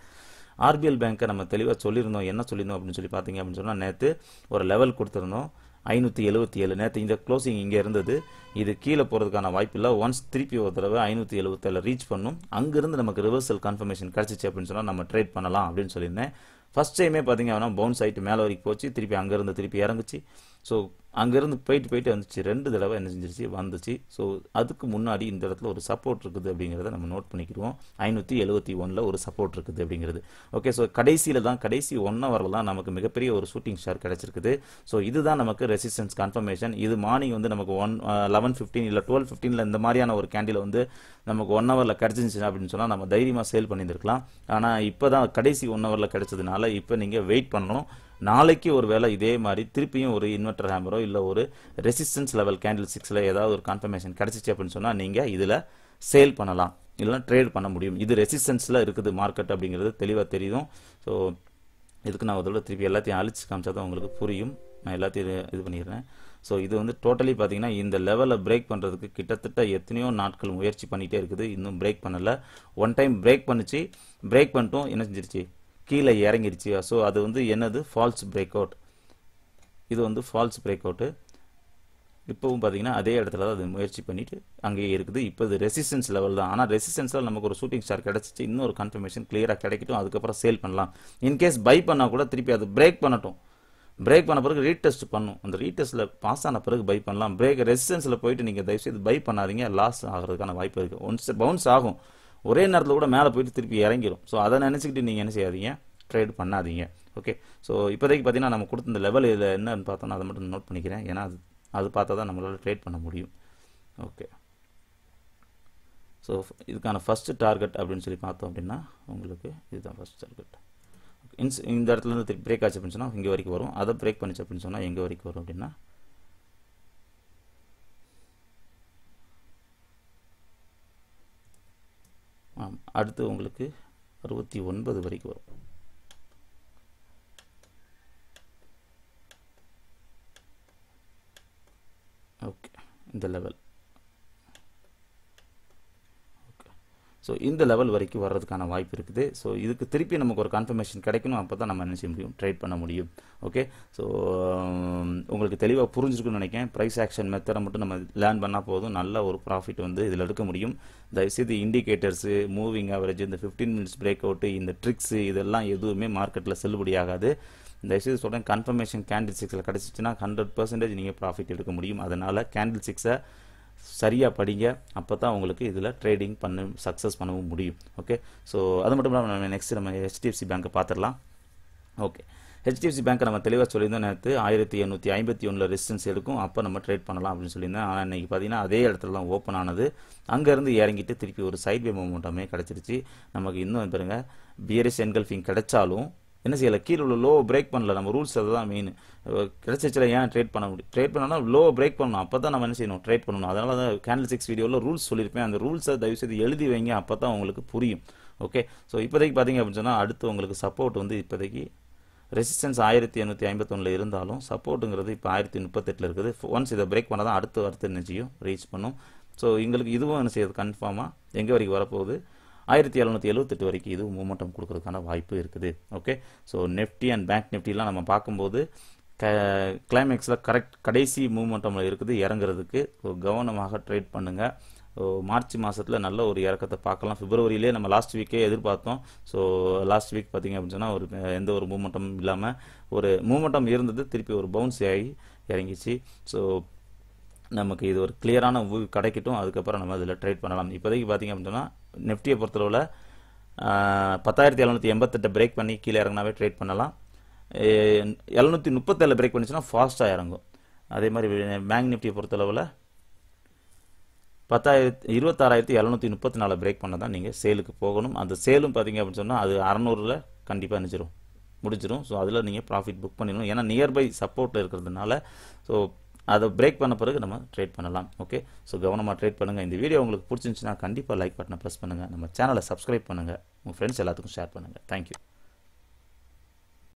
ஆர்பிஎல் பேங்க்கை நம்ம தெளிவாக சொல்லியிருந்தோம். என்ன சொல்லியிருந்தோம் அப்படின்னு சொல்லி பார்த்தீங்க அப்படின்னு சொன்னால், நேற்று ஒரு லெவல் கொடுத்துருந்தோம் 577. நேற்று இந்த க்ளோசிங் இங்கே இருந்தது, இது கீழே போகிறதுக்கான வாய்ப்பு இல்லை. ஒன்ஸ் திருப்பி ஒரு தடவை 577 ரீச் பண்ணும், அங்கேருந்து நமக்கு ரிவர்சல் கன்ஃபர்மேஷன் கிடச்சிச்சு அப்படின்னு சொன்னால் நம்ம ட்ரேட் பண்ணலாம் அப்படின்னு சொல்லியிருந்தேன். ஃபஸ்ட் டைமே பார்த்தீங்க அப்படின்னா பவுன்ஸ் ஆகிட்டு மேலே வரைக்கும் போச்சு, திருப்பி அங்கேருந்து திருப்பி இறங்குச்சு. ஸோ அங்கேருந்து போயிட்டு வந்துச்சு, 2 தடவை என்ன செஞ்சிருச்சு வந்துச்சு. ஸோ அதுக்கு முன்னாடி இந்த இடத்துல ஒரு சப்போர்ட் இருக்குது அப்படிங்கிறத நம்ம நோட் பண்ணிக்கிடுவோம். 571 ஒரு சப்போர்ட் இருக்குது அப்படிங்கிறது. ஓகே, ஸோ கடைசி 1 ஹவரில் தான் நமக்கு மிகப்பெரிய ஒரு ஷூட்டிங் ஸ்டார் கிடச்சிருக்குது. ஸோ இதுதான் நமக்கு ரெசிஸ்டன்ஸ் கன்ஃபர்மேஷன். இது மார்னிங் வந்து நமக்கு 11:15 இல்லை 12:15 இந்த மாதிரியான ஒரு கேண்டில் வந்து நமக்கு 1 ஹவரில் கிடச்சிருந்துச்சு அப்படின்னு சொன்னால் நம்ம தைரியமாக சேல் பண்ணியிருக்கலாம். ஆனால் இப்போ தான் கடைசி 1 ஹவரில் கிடச்சதுனால இப்போ நீங்கள் வெயிட் பண்ணணும். நாளைக்கு ஒரு வேளை இதே மாதிரி திருப்பியும் ஒரு இன்வெர்டர் ஹேமரோ இல்லை ஒரு ரெசிஸ்டன்ஸ் லெவல் கேண்டில் 6ல் ஏதாவது ஒரு கன்ஃபர்மேஷன் கிடச்சிச்சு அப்படின்னு சொன்னால் நீங்கள் இதில் சேல் பண்ணலாம், இல்லைனா ட்ரேட் பண்ண முடியும். இது ரெசிஸ்டன்ஸில் இருக்குது மார்க்கெட் அப்படிங்கிறது தெளிவாக தெரியும். ஸோ இதுக்கு நான் ஒரு திருப்பி எல்லாத்தையும் அழிச்சு காமிச்சா தான் உங்களுக்கு புரியும். நான் எல்லாத்தையும் இது பண்ணிடுறேன். ஸோ இது வந்து டோட்டலி பார்த்தீங்கன்னா இந்த லெவலில் பிரேக் பண்ணுறதுக்கு கிட்டத்தட்ட எத்தனையோ நாட்கள் முயற்சி பண்ணிகிட்டே இருக்குது, இன்னும் பிரேக் பண்ணலை. ஒன் டைம் பிரேக் பண்ணிச்சு, பிரேக் பண்ணிட்டும் என்ன செஞ்சிருச்சு, கீழே இறங்கிருச்சு. ஸோ அது வந்து என்னது, ஃபால்ஸ் பிரேக் அவுட். இது வந்து ஃபால்ஸ் பிரேக் அவுட்டு. இப்போவும் பார்த்தீங்கன்னா அதே இடத்துல தான் அது முயற்சி பண்ணிட்டு அங்கேயே இருக்குது. இப்போ இது ரெசிஸ்டன்ஸ் லெவல் தான். ஆனால் ரெசிஸ்டன்ஸில் நமக்கு ஒரு ஷூட்டிங் ஸ்டார் கிடச்சிச்சு, இன்னொரு கன்ஃபர்மேஷன் கிளியராக கிடைக்கட்டும், அதுக்கப்புறம் சேல் பண்ணலாம். இன்கேஸ் பை பண்ணால் கூட திருப்பி அது பிரேக் பண்ணட்டும், பிரேக் பண்ண பிறகு ரீடெஸ்ட் பண்ணும், அந்த ரீடெஸ்ட்டில் பாஸ் ஆன பிறகு பை பண்ணலாம். பிரேக் ரெசிஸ்டன்ஸில் போயிட்டு நீங்கள் தயவுசெய்து பை பண்ணாதீங்க, லாஸ் ஆகிறதுக்கான வாய்ப்பு இருக்குது. ஒன்ஸ் பவுன்ஸ் ஆகும், ஒரே நேரத்தில் கூட மேலே போயிட்டு திருப்பி இறங்கிடும். ஸோ அதை நினச்சிக்கிட்டு நீங்கள் என்ன செய்யாதீங்க, ட்ரேட் பண்ணாதீங்க. ஓகே, ஸோ இப்போதைக்கு பார்த்தீங்கன்னா நம்ம கொடுத்த இந்த லெவல் இதில் என்னன்னு பார்த்தோன்னா அதை மட்டும் நோட் பண்ணிக்கிறேன், ஏன்னா அது பார்த்தா தான் நம்மளால் ட்ரேட் பண்ண முடியும். ஓகே, ஸோ இதுக்கான ஃபஸ்ட்டு டார்கெட் அப்படின்னு சொல்லி பார்த்தோம் அப்படின்னா உங்களுக்கு இதுதான் ஃபஸ்ட் டார்கெட். இந்த இடத்துலேருந்து திருப்பி பிரேக் ஆச்சு அப்படின்னு சொன்னால் இங்கே வரைக்கும் வரும், அதை பிரேக் பண்ணிச்சு அப்படின்னு சொன்னால் எங்கே வரைக்கும் வரும் அப்படின்னா அடுத்து உங்களுக்கு 69 வரைக்கும் வரும். ஓகே, இந்த லெவல். ஓகே, ஸோ இந்த லெவல் வரைக்கும் வர்றதுக்கான வாய்ப்பு இருக்குது. ஸோ இதுக்கு திருப்பி நமக்கு ஒரு கன்ஃபர்மேஷன் கிடைக்கணும், அப்போ தான் நம்ம என்ன செய்ய முடியும், ட்ரேட் பண்ண முடியும். ஓகே, ஸோ உங்களுக்கு தெளிவாக புரிஞ்சிருக்குன்னு நினைக்கிறேன். ப்ரைஸ் ஆக்ஷன் மெத்தடை மட்டும் நம்ம லேர்ன் பண்ணால் போதும், நல்ல ஒரு ப்ராஃபிட் வந்து இதில் எடுக்க முடியும். தயவுசெய்து இண்டிகேட்டர்ஸு, மூவிங் ஆவரேஜ், இந்த 15 மினிட்ஸ் பிரேக் அவுட்டு, இந்த ட்ரிக்ஸு இதெல்லாம் எதுவுமே மார்க்கெட்டில் செல்லுபடியாகாது. தயவுசெய்து சொல்கிறேன், கன்ஃபர்மேஷன் கேண்டில் 6ல் கிடச்சிச்சுன்னா 100% நீங்கள் ப்ராஃபிட் எடுக்க முடியும். அதனால் கேண்டில் 6ஐ சரியாக படிங்க, அப்போ தான் உங்களுக்கு இதில் ட்ரேடிங் சக்ஸஸ் பண்ணவும் முடியும். ஓகே, ஸோ அது மட்டும் இல்லாமல் நம்ம நெக்ஸ்ட் நம்ம HDFC பேங்க்கை பார்த்துடலாம். ஓகே, HDFC பேங்க்கை நம்ம தெளிவாக சொல்லியிருந்தோம், நேற்று 1851 ரெசிஸ்டன்ஸ் எடுக்கும், அப்போ நம்ம ட்ரேட் பண்ணலாம் அப்படின்னு சொல்லியிருந்தேன். ஆனால் இன்றைக்கி பார்த்தீங்கன்னா அதே இடத்துல தான் ஓப்பன் ஆனது, அங்கேருந்து இறங்கிட்டு திருப்பி ஒரு சைட்வே மூமெண்ட்டாமே கிடச்சிருச்சு நமக்கு. இன்னும் பாருங்க, பியரிஷ் என்கல்ஃபிங் கிடைச்சாலும் என்ன செய்யலை, கீழே உள்ள லோ பிரேக் பண்ணல. நம்ம ரூல்ஸ் அதுதான் மெயின். கிடைச்சிச்சுல ஏன் ட்ரேட் பண்ண முடியும், ட்ரேட் பண்ணாலும் லோ பிரேக் பண்ணணும், அப்போ தான் நம்ம என்ன செய்யணும், ட்ரேட் பண்ணணும். அதனால தான் கேண்டில் 6 வீடியோவில் ரூல்ஸ் சொல்லியிருப்பேன், அந்த ரூல்ஸை தயவுசெய்து எழுதி வைங்க, அப்போ தான் உங்களுக்கு புரியும். ஓகே, ஸோ இப்போதைக்கு பார்த்தீங்க அப்படின்னு சொன்னால் அடுத்து உங்களுக்கு சப்போர்ட் வந்து இப்போதைக்கு ரெசிஸ்டன்ஸ் 1851 இருந்தாலும் சப்போர்ட்டுங்கிறது இப்போ 1038 இருக்குது. ஒன்ஸ் இதை பிரேக் பண்ணால் தான் அடுத்து என்ன செய்யும், ரீச் பண்ணும். ஸோ எங்களுக்கு இதுவும் என்ன செய்யுது, கன்ஃபார்மாக எங்கே வரைக்கும் வரப்போகுது, 1778 வரைக்கும் இது மூமெண்டம் கொடுக்கறதுக்கான வாய்ப்பு இருக்குது. Okay, so Nifty and bank நிஃப்டிலாம் நம்ம பார்க்கும்போது கிளைமேக்ஸில் கடைசி மூமெண்டமில் இருக்குது இறங்குறதுக்கு. ஸோ கவனமாக ட்ரேட் பண்ணுங்கள். மார்ச் மாதத்தில் நல்ல ஒரு இறக்கத்தை பார்க்கலாம். பிப்ரவரியிலே நம்ம லாஸ்ட் வீக்கே எதிர்பார்த்தோம். ஸோ லாஸ்ட் வீக் பார்த்திங்க அப்படின்னு சொன்னால் எந்த ஒரு மூமெண்டமும் இல்லாமல் ஒரு மூமெண்டம் இருந்தது, திருப்பி ஒரு பவுன்ஸ் ஆகி இறங்கிச்சு. ஸோ நமக்கு இது ஒரு கிளியரான கிடைக்கட்டும், அதுக்கப்புறம் நம்ம அதில் ட்ரேட் பண்ணலாம். இப்போதைக்கு பார்த்திங்க அப்படின்னு சொன்னால் நிஃப்டியை பொறுத்தளவில் 10,788 பிரேக் பண்ணி கீழே இறங்கினாவே ட்ரேட் பண்ணலாம். 737 பிரேக் பண்ணிச்சுன்னா ஃபாஸ்ட்டாக இறங்கும். அதே மாதிரி பேங்க் நிஃப்டியை பொறுத்தளவில் 26,734 பிரேக் பண்ண தான் நீங்கள் சேலுக்கு போகணும். அந்த சேலும் பார்த்தீங்க அப்படின்னு சொன்னால் அது 600ல் கண்டிப்பாக நினைச்சிரும் முடிஞ்சிடும். ஸோ அதில் நீங்கள் ப்ராஃபிட் புக் பண்ணிடணும். ஏன்னா நியர்பை சப்போர்ட்டில் இருக்கிறதுனால ஸோ அதை பிரேக் பண்ண பிறகு நம்ம ட்ரேட் பண்ணலாம். ஓகே, ஸோ கவனமாக ட்ரேட் பண்ணுங்கள். இந்த வீடியோ உங்களுக்கு பிடிச்சிருந்துச்சுன்னா கண்டிப்பாக லைக் பட்டனை ப்ரெஸ் பண்ணுங்கள். நம்ம சேனலை சப்ஸ்கிரைப் பண்ணுங்கள். உங்கள் ஃப்ரெண்ட்ஸ் எல்லாத்துக்கும் ஷேர் பண்ணுங்கள். தேங்க்யூ.